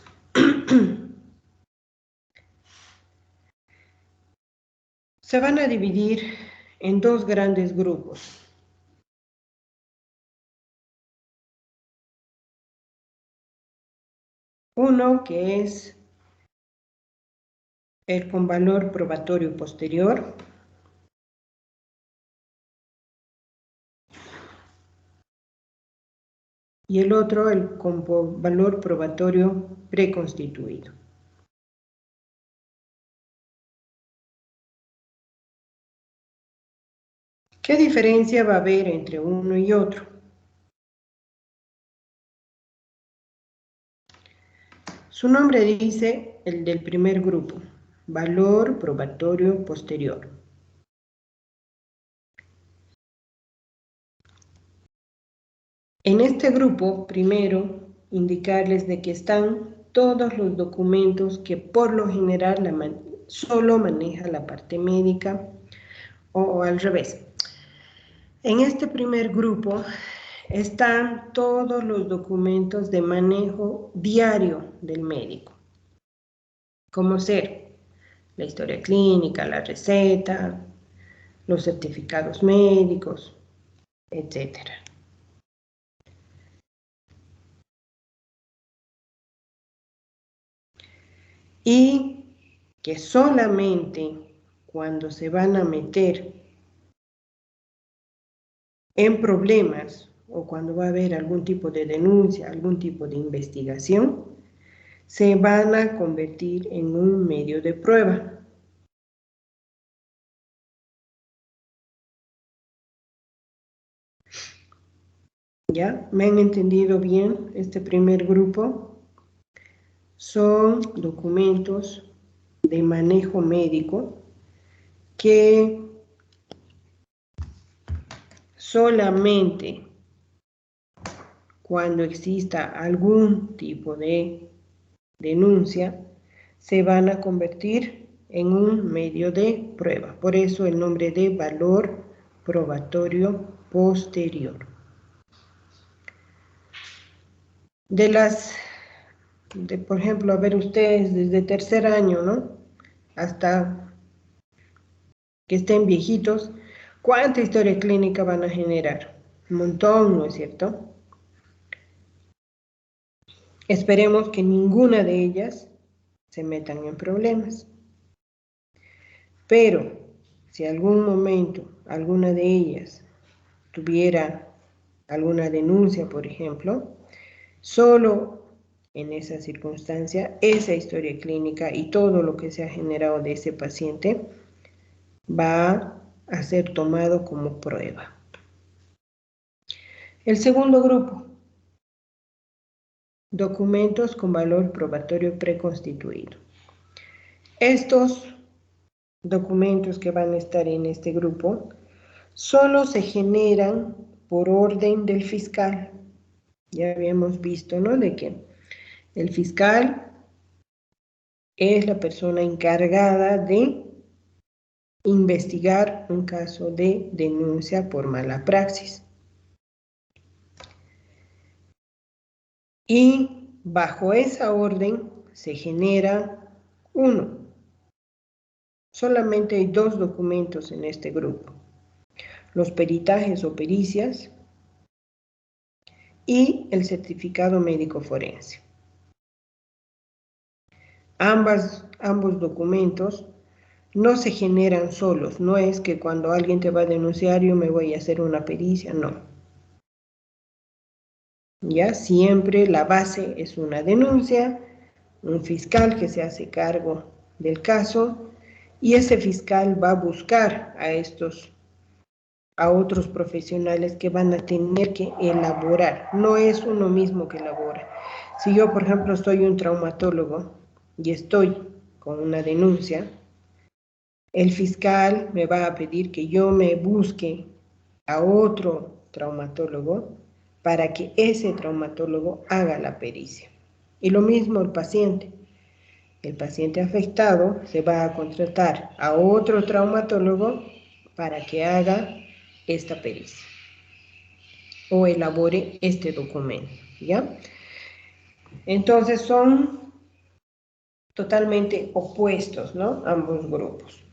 Se van a dividir en dos grandes grupos. Uno que es el con valor probatorio posterior, y el otro el con valor probatorio preconstituido. ¿Qué diferencia va a haber entre uno y otro? Su nombre dice el del primer grupo, valor probatorio posterior. En este grupo, primero, indicarles de que están todos los documentos que por lo general solo maneja la parte médica o al revés. En este primer grupo están todos los documentos de manejo diario del médico, como ser la historia clínica, la receta, los certificados médicos, etc. Y que solamente cuando se van a meter en problemas o cuando va a haber algún tipo de denuncia, algún tipo de investigación, se van a convertir en un medio de prueba. ¿Ya? ¿Me han entendido bien este primer grupo? Son documentos de manejo médico que solamente cuando exista algún tipo de denuncia se van a convertir en un medio de prueba. Por eso el nombre de valor probatorio posterior. Por ejemplo, a ver ustedes desde tercer año, ¿no? Hasta que estén viejitos, ¿cuánta historia clínica van a generar? Un montón, ¿no es cierto? Esperemos que ninguna de ellas se metan en problemas. Pero si algún momento alguna de ellas tuviera alguna denuncia, por ejemplo, solo en esa circunstancia, esa historia clínica y todo lo que se ha generado de ese paciente va a ser tomado como prueba. El segundo grupo, documentos con valor probatorio preconstituido. Estos documentos que van a estar en este grupo solo se generan por orden del fiscal. Ya habíamos visto, ¿no? De que el fiscal es la persona encargada de investigar un caso de denuncia por mala praxis. Y bajo esa orden se genera uno. Solamente hay dos documentos en este grupo. Los peritajes o pericias y el certificado médico forense. Ambos documentos no se generan solos, no es que cuando alguien te va a denunciar yo me voy a hacer una pericia, no. Ya siempre la base es una denuncia, un fiscal que se hace cargo del caso y ese fiscal va a buscar a otros profesionales que van a tener que elaborar, no es uno mismo que elabora. Si yo, por ejemplo, soy un traumatólogo y estoy con una denuncia, el fiscal me va a pedir que yo me busque a otro traumatólogo para que ese traumatólogo haga la pericia. Y lo mismo el paciente. El paciente afectado se va a contratar a otro traumatólogo para que haga esta pericia o elabore este documento, ¿ya? Entonces son totalmente opuestos, ¿no? Ambos grupos.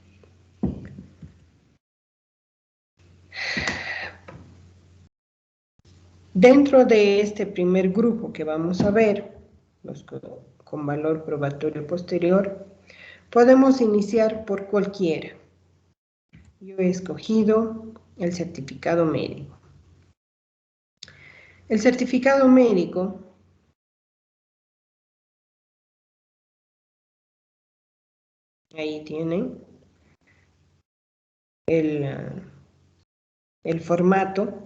Dentro de este primer grupo que vamos a ver, los con valor probatorio posterior, podemos iniciar por cualquiera. Yo he escogido el certificado médico. El certificado médico ahí tienen el formato,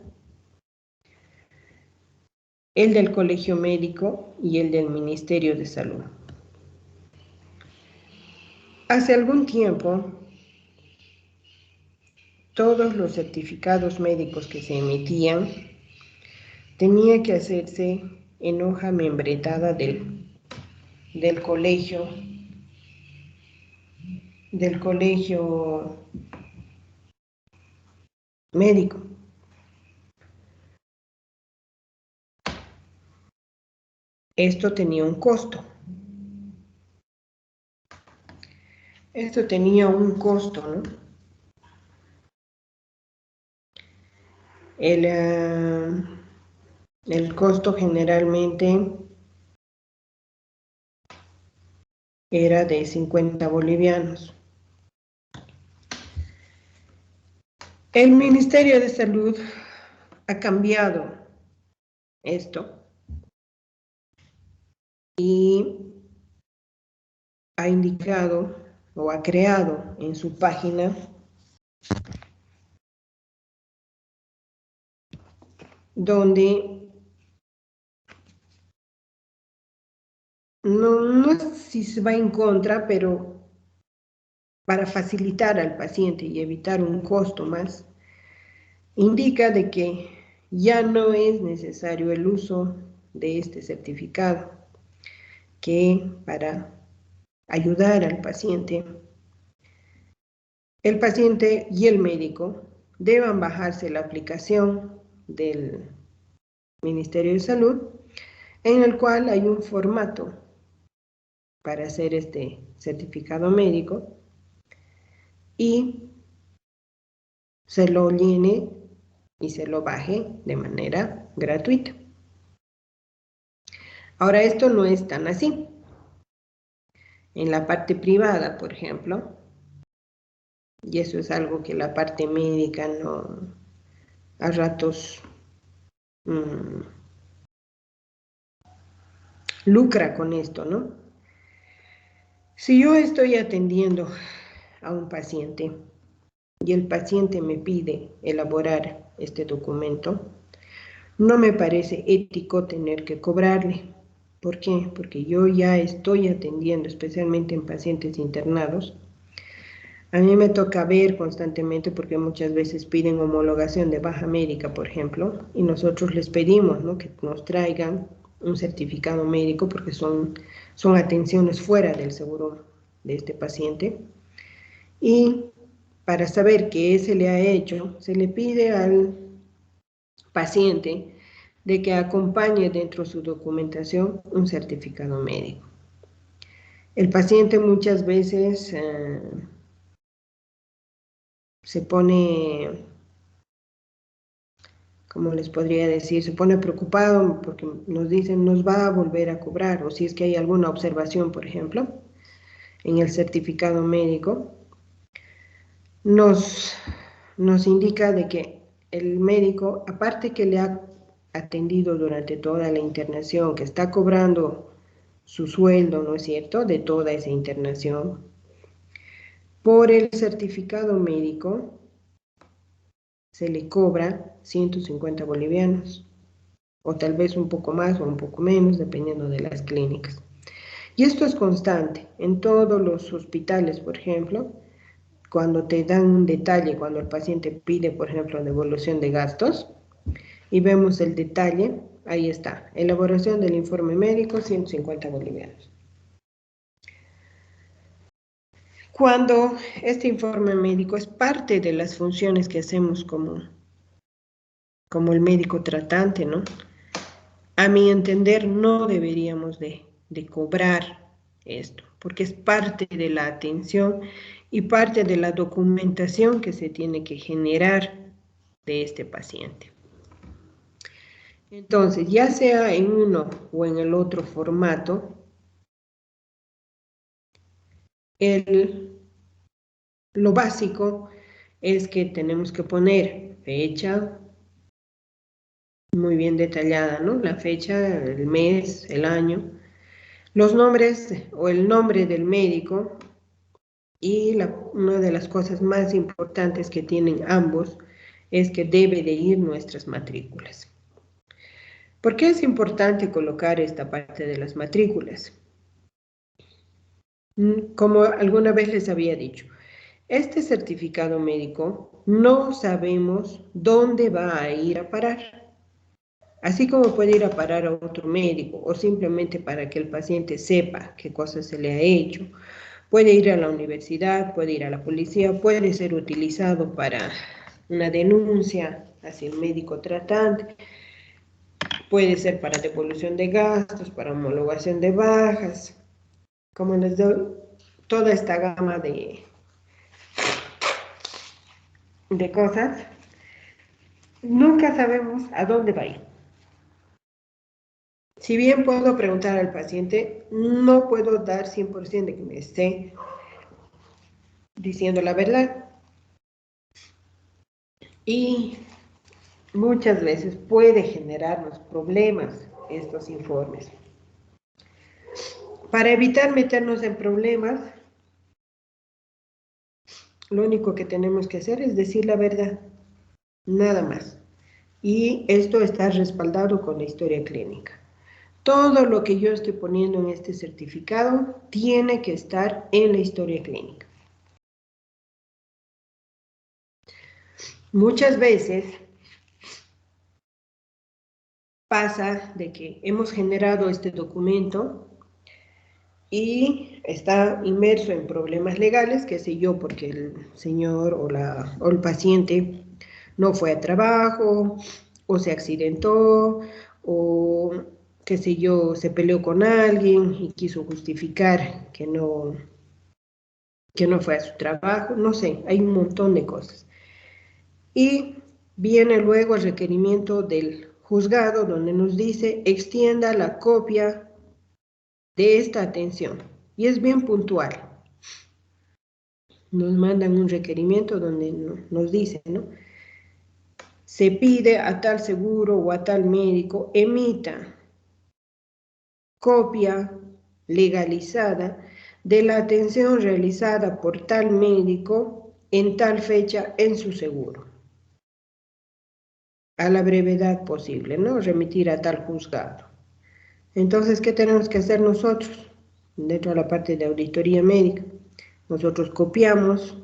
el del Colegio Médico y el del Ministerio de Salud. Hace algún tiempo, todos los certificados médicos que se emitían tenía que hacerse en hoja membretada del colegio médico. Esto tenía un costo. Esto tenía un costo, ¿no? El costo generalmente era de 50 bolivianos. El Ministerio de Salud ha cambiado esto y ha indicado o ha creado en su página donde no sé si se va en contra, pero para facilitar al paciente y evitar un costo más, indica de que ya no es necesario el uso de este certificado, que para ayudar al paciente, el paciente y el médico deban bajarse la aplicación del Ministerio de Salud, en el cual hay un formato para hacer este certificado médico y se lo llene y se lo baje de manera gratuita. Ahora, esto no es tan así. En la parte privada, por ejemplo, y eso es algo que la parte médica no, a ratos lucra con esto, ¿no? Si yo estoy atendiendo a un paciente y el paciente me pide elaborar este documento, no me parece ético tener que cobrarle. ¿Por qué? Porque yo ya estoy atendiendo, especialmente en pacientes internados. A mí me toca ver constantemente porque muchas veces piden homologación de baja médica, por ejemplo, y nosotros les pedimos, ¿no?, que nos traigan un certificado médico porque son atenciones fuera del seguro de este paciente. Y para saber qué se le ha hecho, se le pide al paciente de que acompañe dentro de su documentación un certificado médico. El paciente muchas veces se pone, ¿cómo les podría decir? Se pone preocupado porque nos dicen nos va a volver a cobrar, o si es que hay alguna observación, por ejemplo, en el certificado médico, nos indica de que el médico, aparte que le ha atendido durante toda la internación, que está cobrando su sueldo, ¿no es cierto?, de toda esa internación, por el certificado médico se le cobra 150 bolivianos, o tal vez un poco más o un poco menos, dependiendo de las clínicas. Y esto es constante en todos los hospitales, por ejemplo, cuando te dan un detalle, cuando el paciente pide, por ejemplo, devolución de gastos, y vemos el detalle, ahí está, elaboración del informe médico, 150 bolivianos. Cuando este informe médico es parte de las funciones que hacemos como el médico tratante, ¿no? A mi entender, no deberíamos de cobrar esto, porque es parte de la atención y parte de la documentación que se tiene que generar de este paciente. Entonces, ya sea en uno o en el otro formato, lo básico es que tenemos que poner fecha muy bien detallada, ¿no? La fecha, el mes, el año, los nombres o el nombre del médico, y una de las cosas más importantes que tienen ambos es que debe de ir nuestras matrículas. ¿Por qué es importante colocar esta parte de las matrículas? Como alguna vez les había dicho, este certificado médico no sabemos dónde va a ir a parar. Así como puede ir a parar a otro médico o simplemente para que el paciente sepa qué cosas se le ha hecho. Puede ir a la universidad, puede ir a la policía, puede ser utilizado para una denuncia hacia el médico tratante, puede ser para devolución de gastos, para homologación de bajas, como les doy toda esta gama de cosas. Nunca sabemos a dónde va a ir. Si bien puedo preguntar al paciente, no puedo dar 100% de que me esté diciendo la verdad. Y muchas veces puede generarnos problemas estos informes. Para evitar meternos en problemas, lo único que tenemos que hacer es decir la verdad, nada más. Y esto está respaldado con la historia clínica. Todo lo que yo estoy poniendo en este certificado tiene que estar en la historia clínica. Muchas veces pasa de que hemos generado este documento y está inmerso en problemas legales, qué sé yo, porque el señor o el paciente no fue a trabajo, o se accidentó, o qué sé yo, se peleó con alguien y quiso justificar que no fue a su trabajo, no sé, hay un montón de cosas. Y viene luego el requerimiento del juzgado donde nos dice extienda la copia de esta atención. Y es bien puntual. Nos mandan un requerimiento donde nos dice, ¿no? Se pide a tal seguro o a tal médico emita copia legalizada de la atención realizada por tal médico en tal fecha en su seguro. A la brevedad posible, ¿no? Remitir a tal juzgado. Entonces, ¿qué tenemos que hacer nosotros? Dentro de la parte de auditoría médica, nosotros copiamos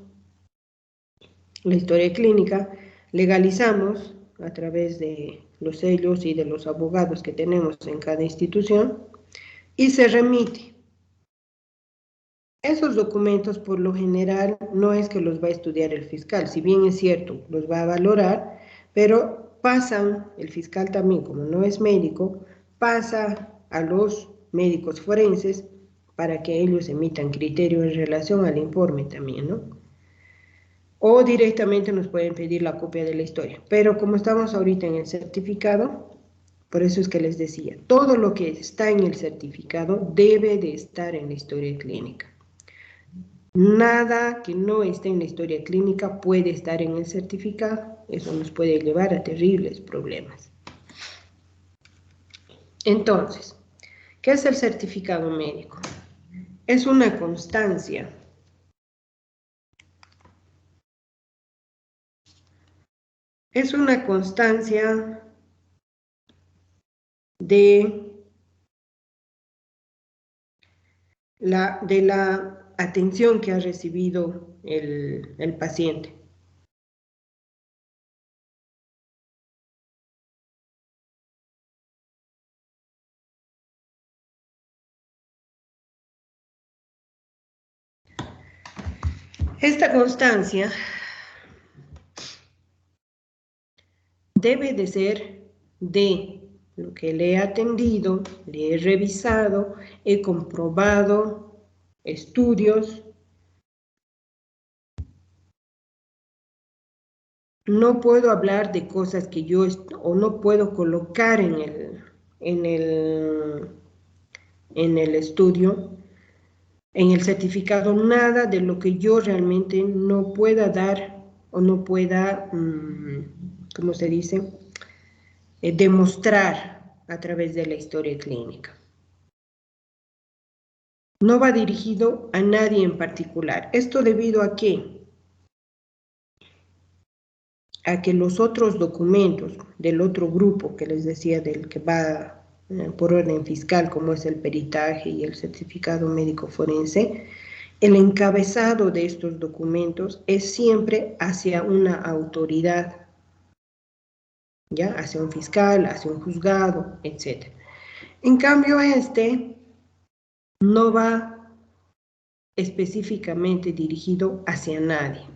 la historia clínica, legalizamos a través de los sellos y de los abogados que tenemos en cada institución y se remite. Esos documentos, por lo general, no es que los va a estudiar el fiscal, si bien es cierto, los va a valorar, pero pasan, el fiscal también, como no es médico, pasa a los médicos forenses para que ellos emitan criterio en relación al informe también, ¿no? O directamente nos pueden pedir la copia de la historia. Pero como estamos ahorita en el certificado, por eso es que les decía, todo lo que está en el certificado debe de estar en la historia clínica. Nada que no esté en la historia clínica puede estar en el certificado. Eso nos puede llevar a terribles problemas. Entonces, ¿qué es el certificado médico? Es una constancia. Es una constancia de la atención que ha recibido el paciente. Esta constancia debe de ser de lo que le he atendido, le he revisado, he comprobado estudios. No puedo hablar de cosas que yo o no puedo colocar en el estudio, en el certificado, nada de lo que yo realmente no pueda dar o no pueda, ¿cómo se dice? Demostrar a través de la historia clínica. No va dirigido a nadie en particular. ¿Esto debido a qué? A que los otros documentos del otro grupo que les decía, del que va por orden fiscal, como es el peritaje y el certificado médico forense, el encabezado de estos documentos es siempre hacia una autoridad, ¿ya? Hacia un fiscal, hacia un juzgado, etc. En cambio, este no va específicamente dirigido hacia nadie.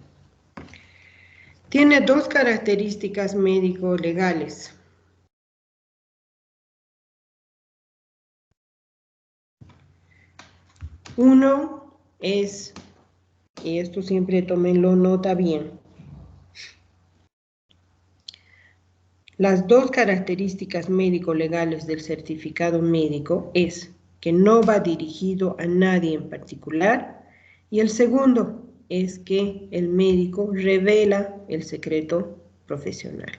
Tiene dos características médico-legales. Uno es, y esto siempre tómenlo nota bien, las dos características médico-legales del certificado médico es que no va dirigido a nadie en particular, y el segundo es que el médico revela el secreto profesional.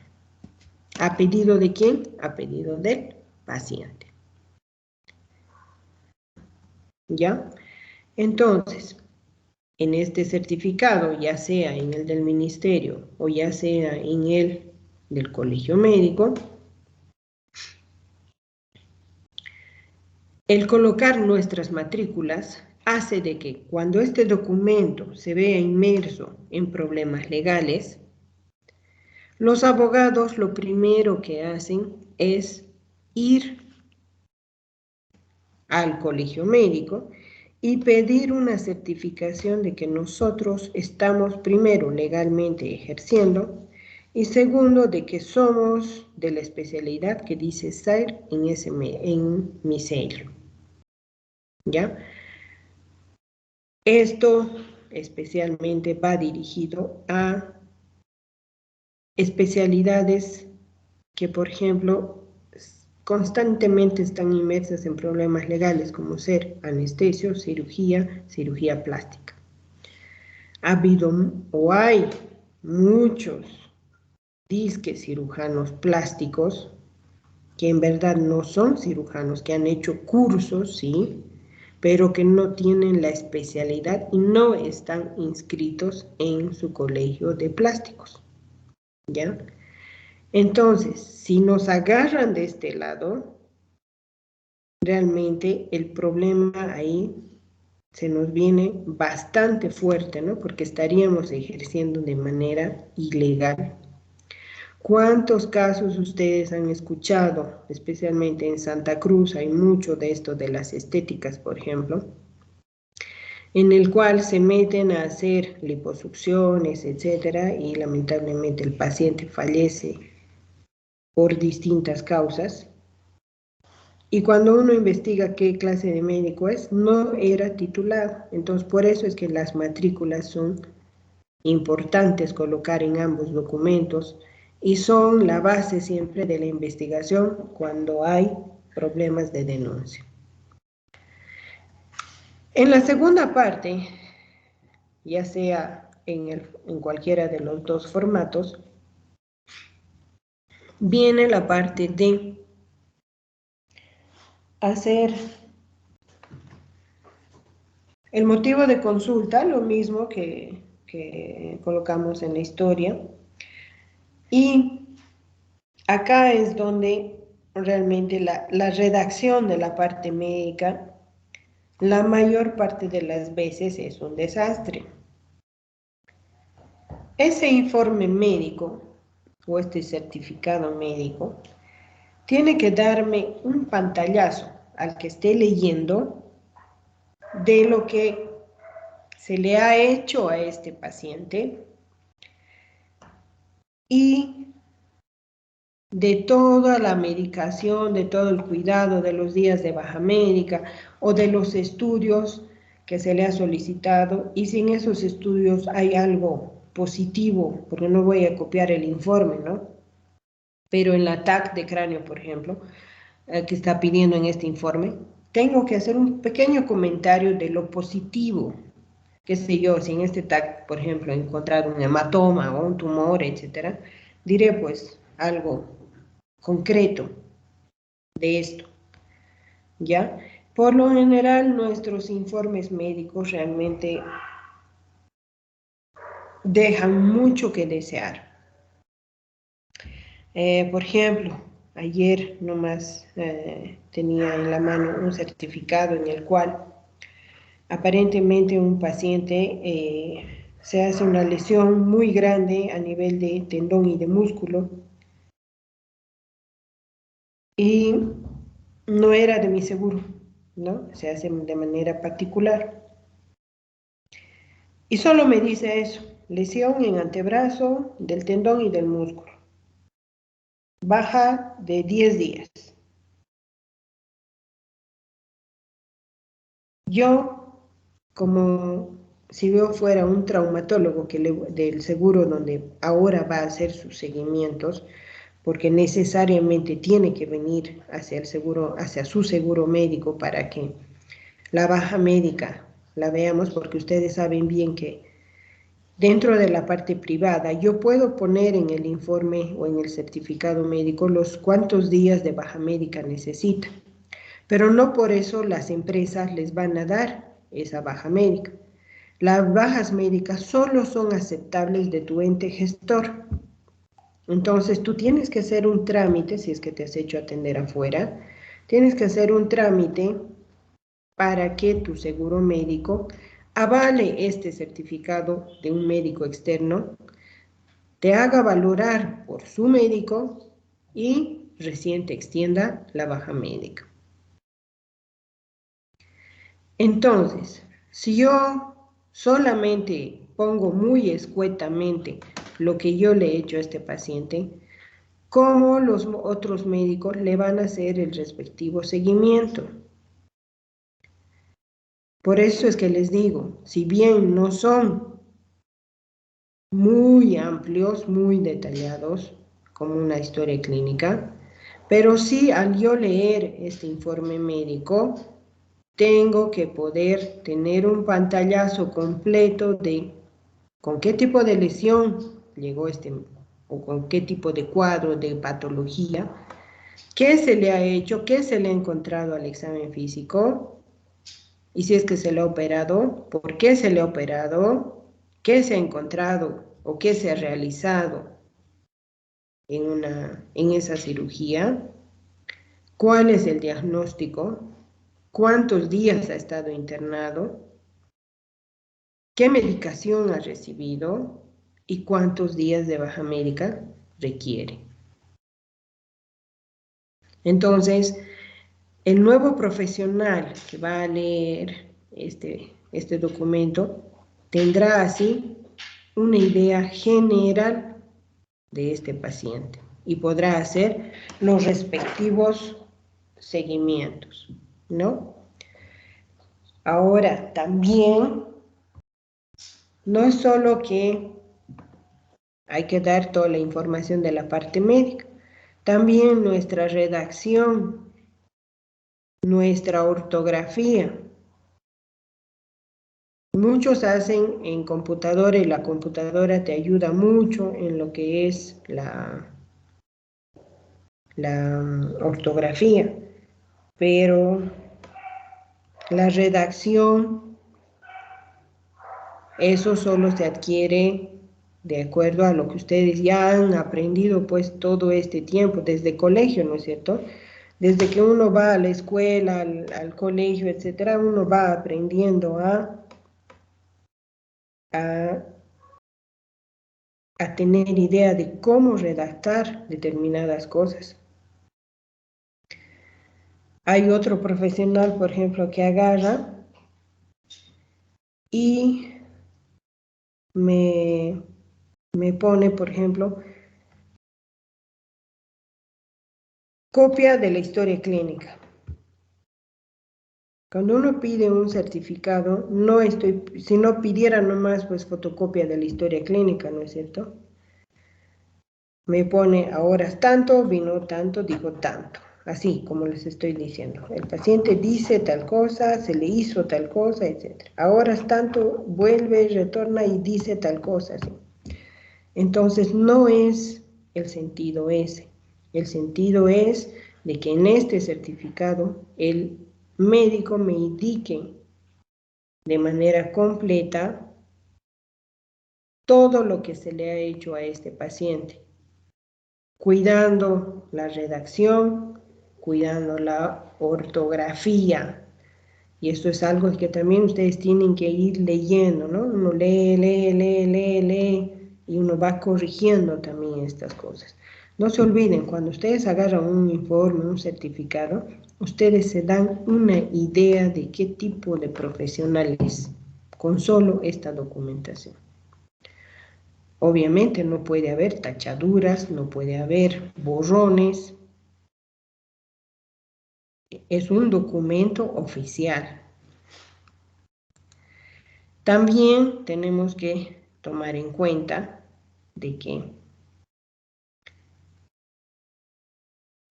¿A pedido de quién? A pedido del paciente. ¿Ya? Entonces, en este certificado, ya sea en el del ministerio o ya sea en el del colegio médico, el colocar nuestras matrículas hace de que cuando este documento se vea inmerso en problemas legales, los abogados lo primero que hacen es ir al colegio médico y pedir una certificación de que nosotros estamos primero legalmente ejerciendo y segundo de que somos de la especialidad que dice ser en mi sello. ¿Ya? Esto especialmente va dirigido a especialidades que, por ejemplo, constantemente están inmersas en problemas legales como ser anestesio, cirugía plástica. Ha habido o hay muchos disques cirujanos plásticos que en verdad no son cirujanos, que han hecho cursos, sí, pero que no tienen la especialidad y no están inscritos en su colegio de plásticos, ¿ya? Entonces, si nos agarran de este lado, realmente el problema ahí se nos viene bastante fuerte, ¿no? Porque estaríamos ejerciendo de manera ilegal. ¿Cuántos casos ustedes han escuchado? Especialmente en Santa Cruz hay mucho de esto de las estéticas, por ejemplo, en el cual se meten a hacer liposucciones, etcétera, y lamentablemente el paciente fallece por distintas causas. Y cuando uno investiga qué clase de médico es, no era titulado. Entonces, por eso es que las matrículas son importantes colocar en ambos documentos y son la base siempre de la investigación cuando hay problemas de denuncia. En la segunda parte, ya sea en cualquiera de los dos formatos, viene la parte de hacer el motivo de consulta, lo mismo que colocamos en la historia. Y acá es donde realmente la redacción de la parte médica, la mayor parte de las veces es un desastre. Ese informe médico o este certificado médico tiene que darme un pantallazo al que esté leyendo de lo que se le ha hecho a este paciente y de toda la medicación, de todo el cuidado de los días de baja médica o de los estudios que se le ha solicitado, y si en esos estudios hay algo positivo, porque no voy a copiar el informe, ¿no? Pero en la TAC de cráneo, por ejemplo, que está pidiendo en este informe, tengo que hacer un pequeño comentario de lo positivo. Qué sé yo, si en este TAC, por ejemplo, he encontrado un hematoma o un tumor, etcétera, diré pues algo concreto de esto, ¿ya? Por lo general, nuestros informes médicos realmente dejan mucho que desear. Por ejemplo, ayer nomás tenía en la mano un certificado en el cual aparentemente un paciente se hace una lesión muy grande a nivel de tendón y de músculo y no era de mi seguro, ¿no? Se hace de manera particular. Y solo me dice eso, lesión en antebrazo del tendón y del músculo. Baja de 10 días. Yo, como si yo fuera un traumatólogo del seguro donde ahora va a hacer sus seguimientos, porque necesariamente tiene que venir hacia el seguro, hacia su seguro médico para que la baja médica la veamos, porque ustedes saben bien que dentro de la parte privada yo puedo poner en el informe o en el certificado médico los cuántos días de baja médica necesita, pero no por eso las empresas les van a dar esa baja médica. Las bajas médicas solo son aceptables de tu ente gestor. Entonces tú tienes que hacer un trámite, si es que te has hecho atender afuera, tienes que hacer un trámite para que tu seguro médico avale este certificado de un médico externo, te haga valorar por su médico y recién te extienda la baja médica. Entonces, si yo solamente pongo muy escuetamente lo que yo le he hecho a este paciente, ¿cómo los otros médicos le van a hacer el respectivo seguimiento? Por eso es que les digo, si bien no son muy amplios, muy detallados, como una historia clínica, pero sí al yo leer este informe médico, tengo que poder tener un pantallazo completo de con qué tipo de lesión llegó o con qué tipo de cuadro de patología, qué se le ha hecho, qué se le ha encontrado al examen físico, y si es que se le ha operado, por qué se le ha operado, qué se ha encontrado o qué se ha realizado en esa cirugía, cuál es el diagnóstico, cuántos días ha estado internado, qué medicación ha recibido y cuántos días de baja médica requiere. Entonces, el nuevo profesional que va a leer este documento tendrá así una idea general de este paciente y podrá hacer los respectivos seguimientos, ¿no? Ahora, también no es solo que hay que dar toda la información de la parte médica, también nuestra redacción, nuestra ortografía. Muchos hacen en computadora y la computadora te ayuda mucho en lo que es la ortografía, pero la redacción, eso solo se adquiere de acuerdo a lo que ustedes ya han aprendido pues todo este tiempo, desde colegio, ¿no es cierto? Desde que uno va a la escuela, al colegio, etcétera, uno va aprendiendo a tener idea de cómo redactar determinadas cosas. Hay otro profesional, por ejemplo, que agarra y me pone, por ejemplo, copia de la historia clínica. Cuando uno pide un certificado, si no pidiera nomás pues fotocopia de la historia clínica, ¿no es cierto? Me pone a horas tanto, vino tanto, dijo tanto. Así como les estoy diciendo. El paciente dice tal cosa, se le hizo tal cosa, etc. A horas tanto, vuelve, retorna y dice tal cosa, ¿sí? Entonces, no es el sentido ese. El sentido es de que en este certificado el médico me indique de manera completa todo lo que se le ha hecho a este paciente, cuidando la redacción, cuidando la ortografía. Y esto es algo que también ustedes tienen que ir leyendo, ¿no? Uno lee, y uno va corrigiendo también estas cosas. No se olviden, cuando ustedes agarran un informe, un certificado, ustedes se dan una idea de qué tipo de profesional es, con solo esta documentación. Obviamente no puede haber tachaduras, no puede haber borrones. Es un documento oficial. También tenemos que tomar en cuenta de que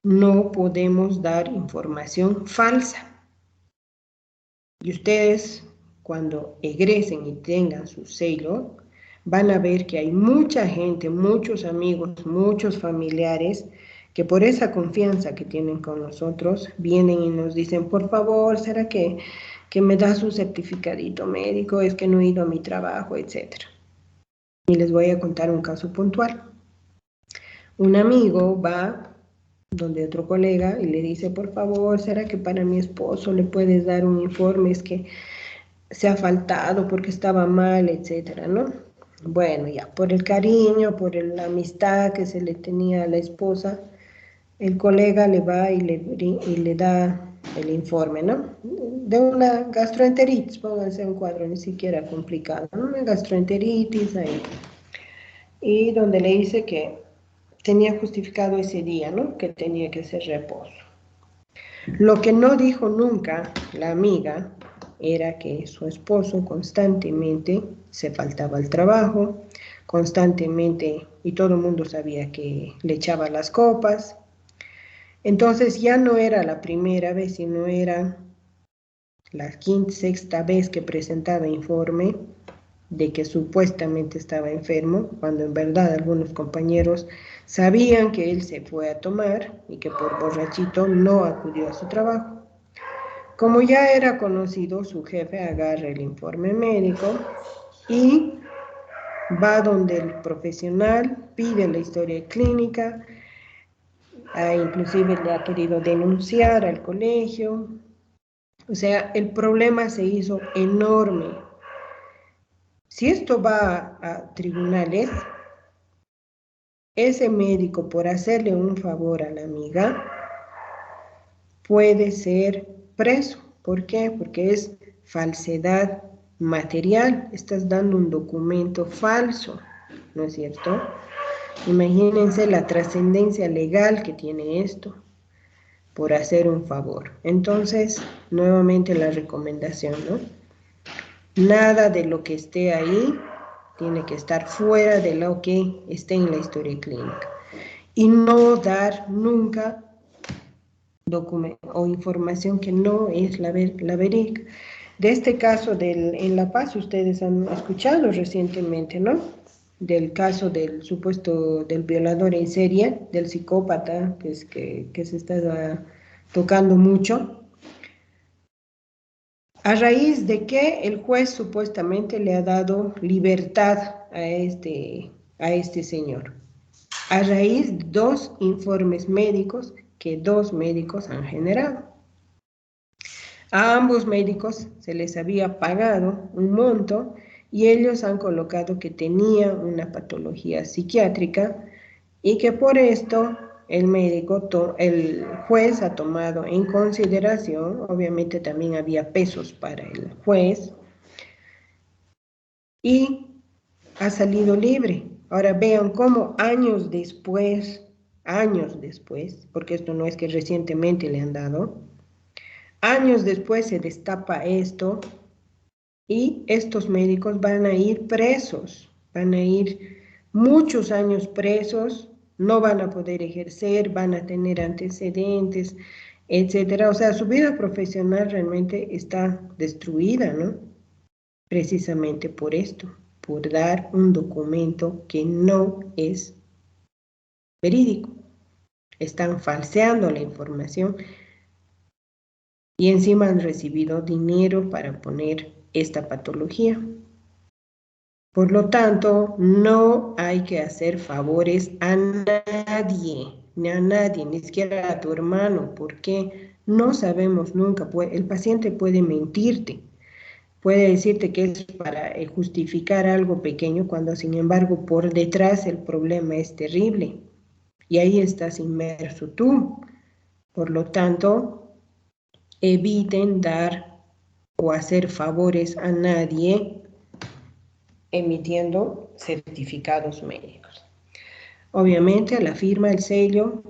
no podemos dar información falsa. Y ustedes, cuando egresen y tengan su sello, van a ver que hay mucha gente, muchos amigos, muchos familiares, que por esa confianza que tienen con nosotros, vienen y nos dicen, por favor, ¿será que me das un certificadito médico? Es que no he ido a mi trabajo, etcétera. Y les voy a contar un caso puntual. Un amigo va donde otro colega y le dice, por favor, ¿será que para mi esposo le puedes dar un informe? Es que se ha faltado porque estaba mal, etcétera, ¿no? Bueno, ya, por el cariño, por la amistad que se le tenía a la esposa, el colega le va y le da el informe, ¿no? De una gastroenteritis, pónganse un cuadro ni siquiera complicado, ¿no? Una gastroenteritis ahí. Y donde le dice que tenía justificado ese día, ¿no? Que tenía que hacer reposo. Lo que no dijo nunca la amiga era que su esposo constantemente se faltaba al trabajo, constantemente, y todo el mundo sabía que le echaba las copas. Entonces ya no era la primera vez, sino era la quinta, sexta vez que presentaba informe de que supuestamente estaba enfermo, cuando en verdad algunos compañeros sabían que él se fue a tomar y que por borrachito no acudió a su trabajo. Como ya era conocido, su jefe agarra el informe médico y va donde el profesional, pide la historia clínica, inclusive le ha querido denunciar al colegio. O sea, el problema se hizo enorme. Si esto va a tribunales, ese médico, por hacerle un favor a la amiga, puede ser preso. ¿Por qué? Porque es falsedad material. Estás dando un documento falso, ¿no es cierto? Imagínense la trascendencia legal que tiene esto por hacer un favor. Entonces, nuevamente la recomendación, ¿no? Nada de lo que esté ahí tiene que estar fuera de lo que esté en la historia clínica. Y no dar nunca documento o información que no es la verídica. De este caso en La Paz, ustedes han escuchado recientemente, ¿no? Del caso del supuesto del violador en serie, del psicópata, que se está tocando mucho. A raíz de que el juez supuestamente le ha dado libertad a este señor. A raíz de 2 informes médicos que 2 médicos han generado. A ambos médicos se les había pagado un monto y ellos han colocado que tenía una patología psiquiátrica y que por esto el juez ha tomado en consideración, obviamente también había pesos para el juez, y ha salido libre. Ahora vean cómo años después, porque esto no es que recientemente le han dado, años después se destapa esto y estos médicos van a ir presos, van a ir muchos años presos, no van a poder ejercer, van a tener antecedentes, etcétera. O sea, su vida profesional realmente está destruida, ¿no? Precisamente por esto, por dar un documento que no es verídico. Están falseando la información y encima han recibido dinero para poner esta patología. Por lo tanto, no hay que hacer favores a nadie, ni siquiera a tu hermano, porque no sabemos nunca, el paciente puede mentirte, puede decirte que es para justificar algo pequeño, cuando sin embargo por detrás el problema es terrible, y ahí estás inmerso tú. Por lo tanto, eviten dar o hacer favores a nadie emitiendo certificados médicos. Obviamente la firma, el sello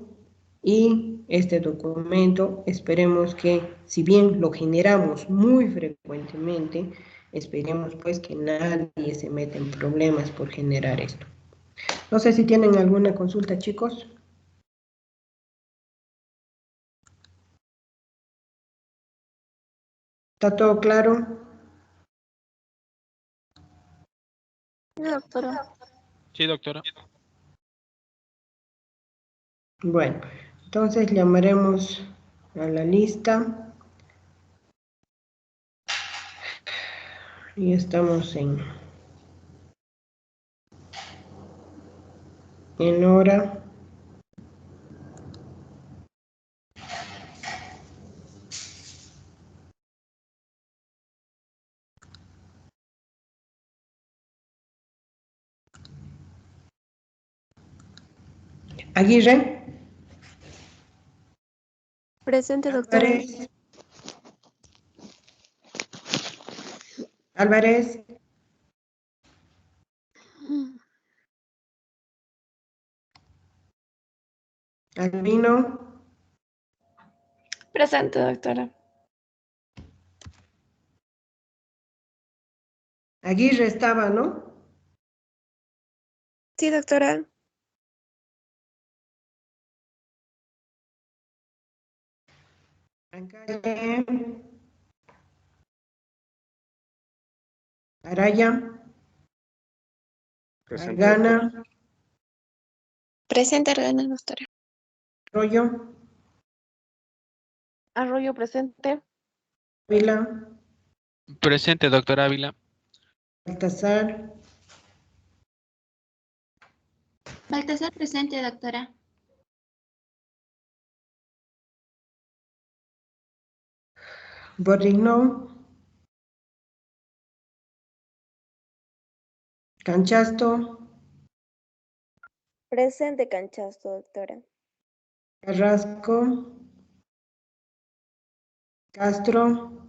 y este documento, esperemos que, si bien lo generamos muy frecuentemente, esperemos pues que nadie se meta en problemas por generar esto. No sé si tienen alguna consulta, chicos. ¿Está todo claro? Doctora. Sí, doctora. Bueno, entonces llamaremos a la lista y estamos en hora. Aguirre. Presente, doctora. Álvarez. Álvarez. Albino. Presente, doctora. Aguirre estaba, ¿no? Sí, doctora. Ancalle. Araya. Presente, doctora. Argana. Presente, Argana, doctora. Arroyo. Arroyo, presente. Ávila. Presente, doctora Ávila. Baltasar. Baltasar presente, doctora. Borrignón. Canchasto. Presente, Canchasto, doctora. Carrasco. Castro.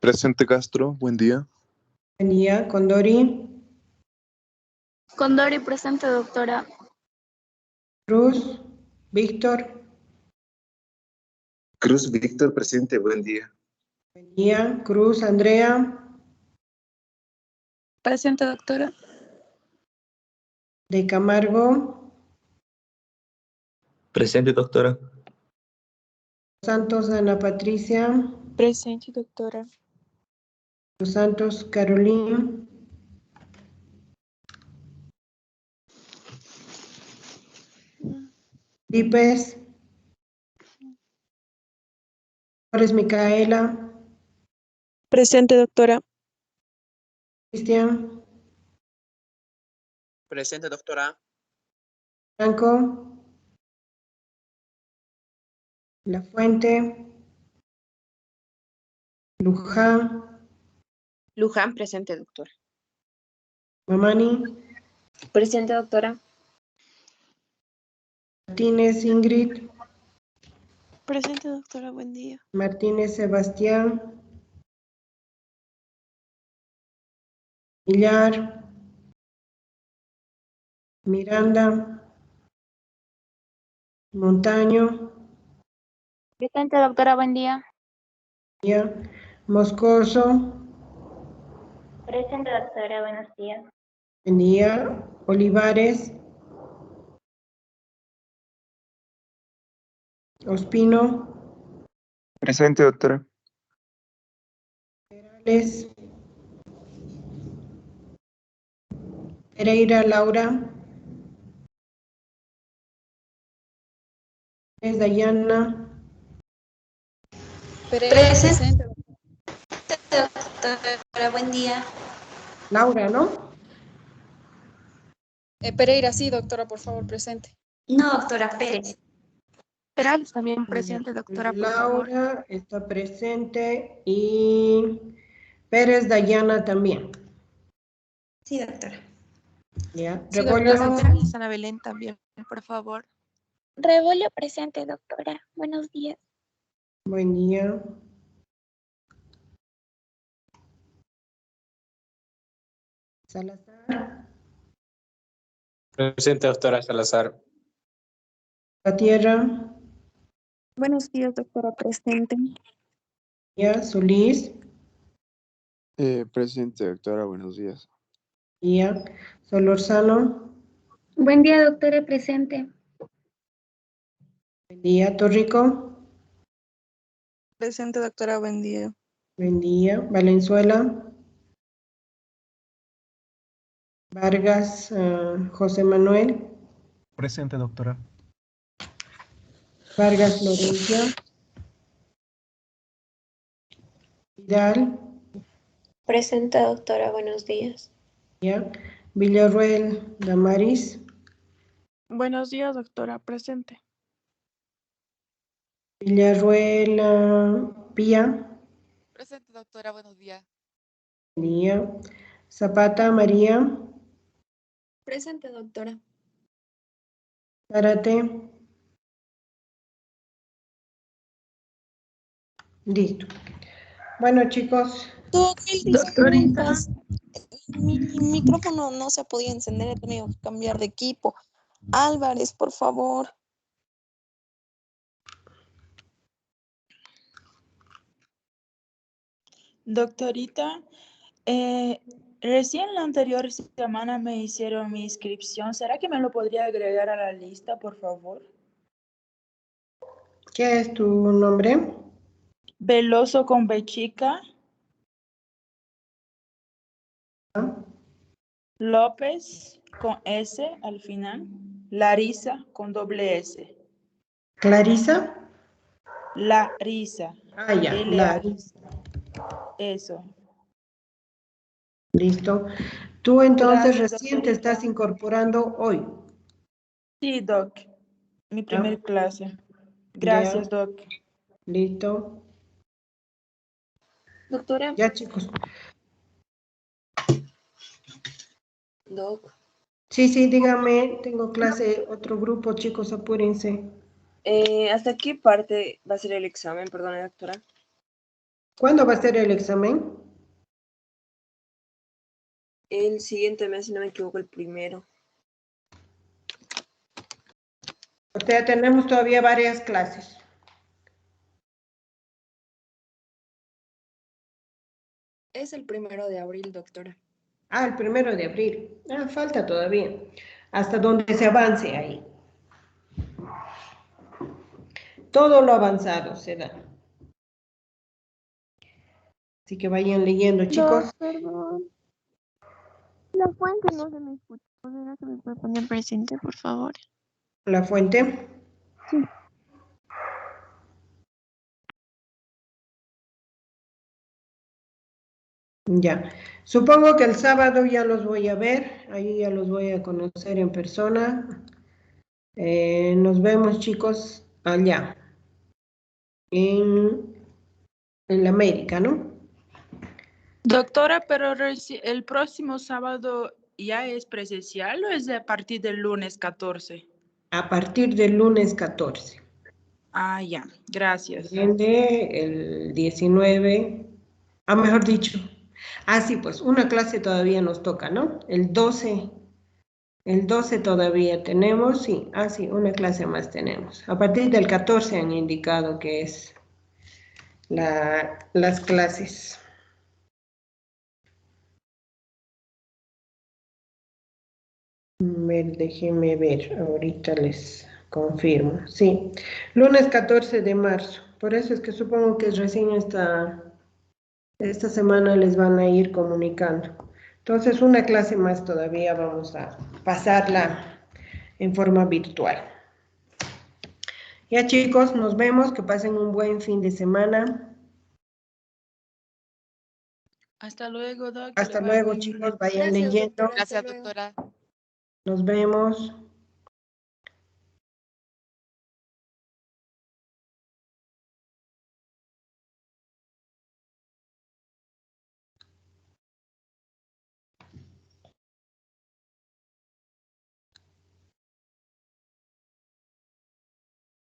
Presente, Castro. Buen día. Buen día. Condori. Condori presente, doctora. Cruz. Víctor. Cruz Víctor presente, buen día. Buen día. Cruz Andrea. Presente, doctora. De Camargo. Presente, doctora. Santos Ana Patricia. Presente, doctora. Los Santos Carolina. Dípez. Flores Micaela. Presente, doctora. Cristian. Presente, doctora. Franco. La Fuente. Luján. Luján presente, doctora. Mamani. Presente, doctora. Martínez Ingrid. Presente, doctora. Buen día. Martínez Sebastián. Millar. Miranda. Montaño. Presente, doctora. Buen día. Moscoso. Presente, doctora. Buenos días. Buen día. Olivares. Ospino. Presente, doctora. Perales. Pereira Laura. Es Dayana. Presente. Doctora, buen día. Laura, ¿no? Pereira, sí, doctora, por favor, presente. No, doctora Pérez. Perales también presente, doctora, por favor. Laura está presente y Pérez Dayana también. Sí, doctora. Ya. Sí, Rebollo. doctora, Ana Belén también, por favor. Rebollo presente, doctora. Buenos días. Buen día. Salazar. Presente, doctora Salazar. La Tierra. Buenos días, doctora presente. Ya. Solís. Presente, doctora. Buenos días. Ya. Solorzano. Buen día, doctora presente. Buen día. Torrico. Presente, doctora, buen día. Buen día. Valenzuela. Vargas. José Manuel. Presente, doctora. Vargas Florencia. Vidal. Presente, doctora. Buenos días. Ya. Villarruel Damaris. Buenos días, doctora, presente. Villarruel Pía. Presente, doctora, buenos días. Buen día. Zapata María. Presente, doctora. Párate. Listo. Bueno, chicos. Doctorita. Disculpas, mi micrófono no se podía encender, he tenido que cambiar de equipo. Álvarez, por favor. Doctorita, recién la anterior semana me hicieron mi inscripción. ¿Será que me lo podría agregar a la lista, por favor? ¿Qué es tu nombre? Veloso con B chica. López con S al final. Larisa con doble S. ¿Clarisa? Larisa. Ah, ya, L-A. Larisa. Eso. Listo. Tú entonces Gracias, recién te doctorita. estás incorporando hoy. Sí, Doc. Mi ¿Ya? primer clase. Ya, Gracias, Doc. listo. Doctora, Ya, chicos. Doc, Sí, sí, dígame, tengo clase, otro grupo, chicos, apúrense. ¿hasta qué parte va a ser el examen? Perdone, doctora. ¿Cuándo va a ser el examen? El siguiente mes, si no me equivoco, el 1. O sea, tenemos todavía varias clases. Es el 1 de abril, doctora. Ah, el 1 de abril. Ah, falta todavía. Hasta donde se avance ahí. Todo lo avanzado se da. Así que vayan leyendo, chicos. Perdón. La fuente no se me escucha. ¿Podría que me puede poner presente, por favor? La fuente. Sí. Ya. Supongo que el sábado ya los voy a ver. Ahí ya los voy a conocer en persona. Nos vemos, chicos, allá. En la América, ¿no? Doctora, pero el próximo sábado ya es presencial o es a partir del lunes 14? A partir del lunes 14. Ah, ya, gracias. El 19, mejor dicho. Ah, sí, pues una clase todavía nos toca, ¿no? El 12 todavía tenemos, sí. Ah, sí, una clase más tenemos. A partir del 14 han indicado que es las clases. Déjenme ver, ahorita les confirmo. Sí, lunes 14 de marzo. Por eso es que supongo que recién esta semana les van a ir comunicando. Entonces, una clase más todavía vamos a pasarla en forma virtual. Ya, chicos, nos vemos. Que pasen un buen fin de semana. Hasta luego, Doc. Hasta luego, chicos. Vayan leyendo. Gracias, doctora. Nos vemos.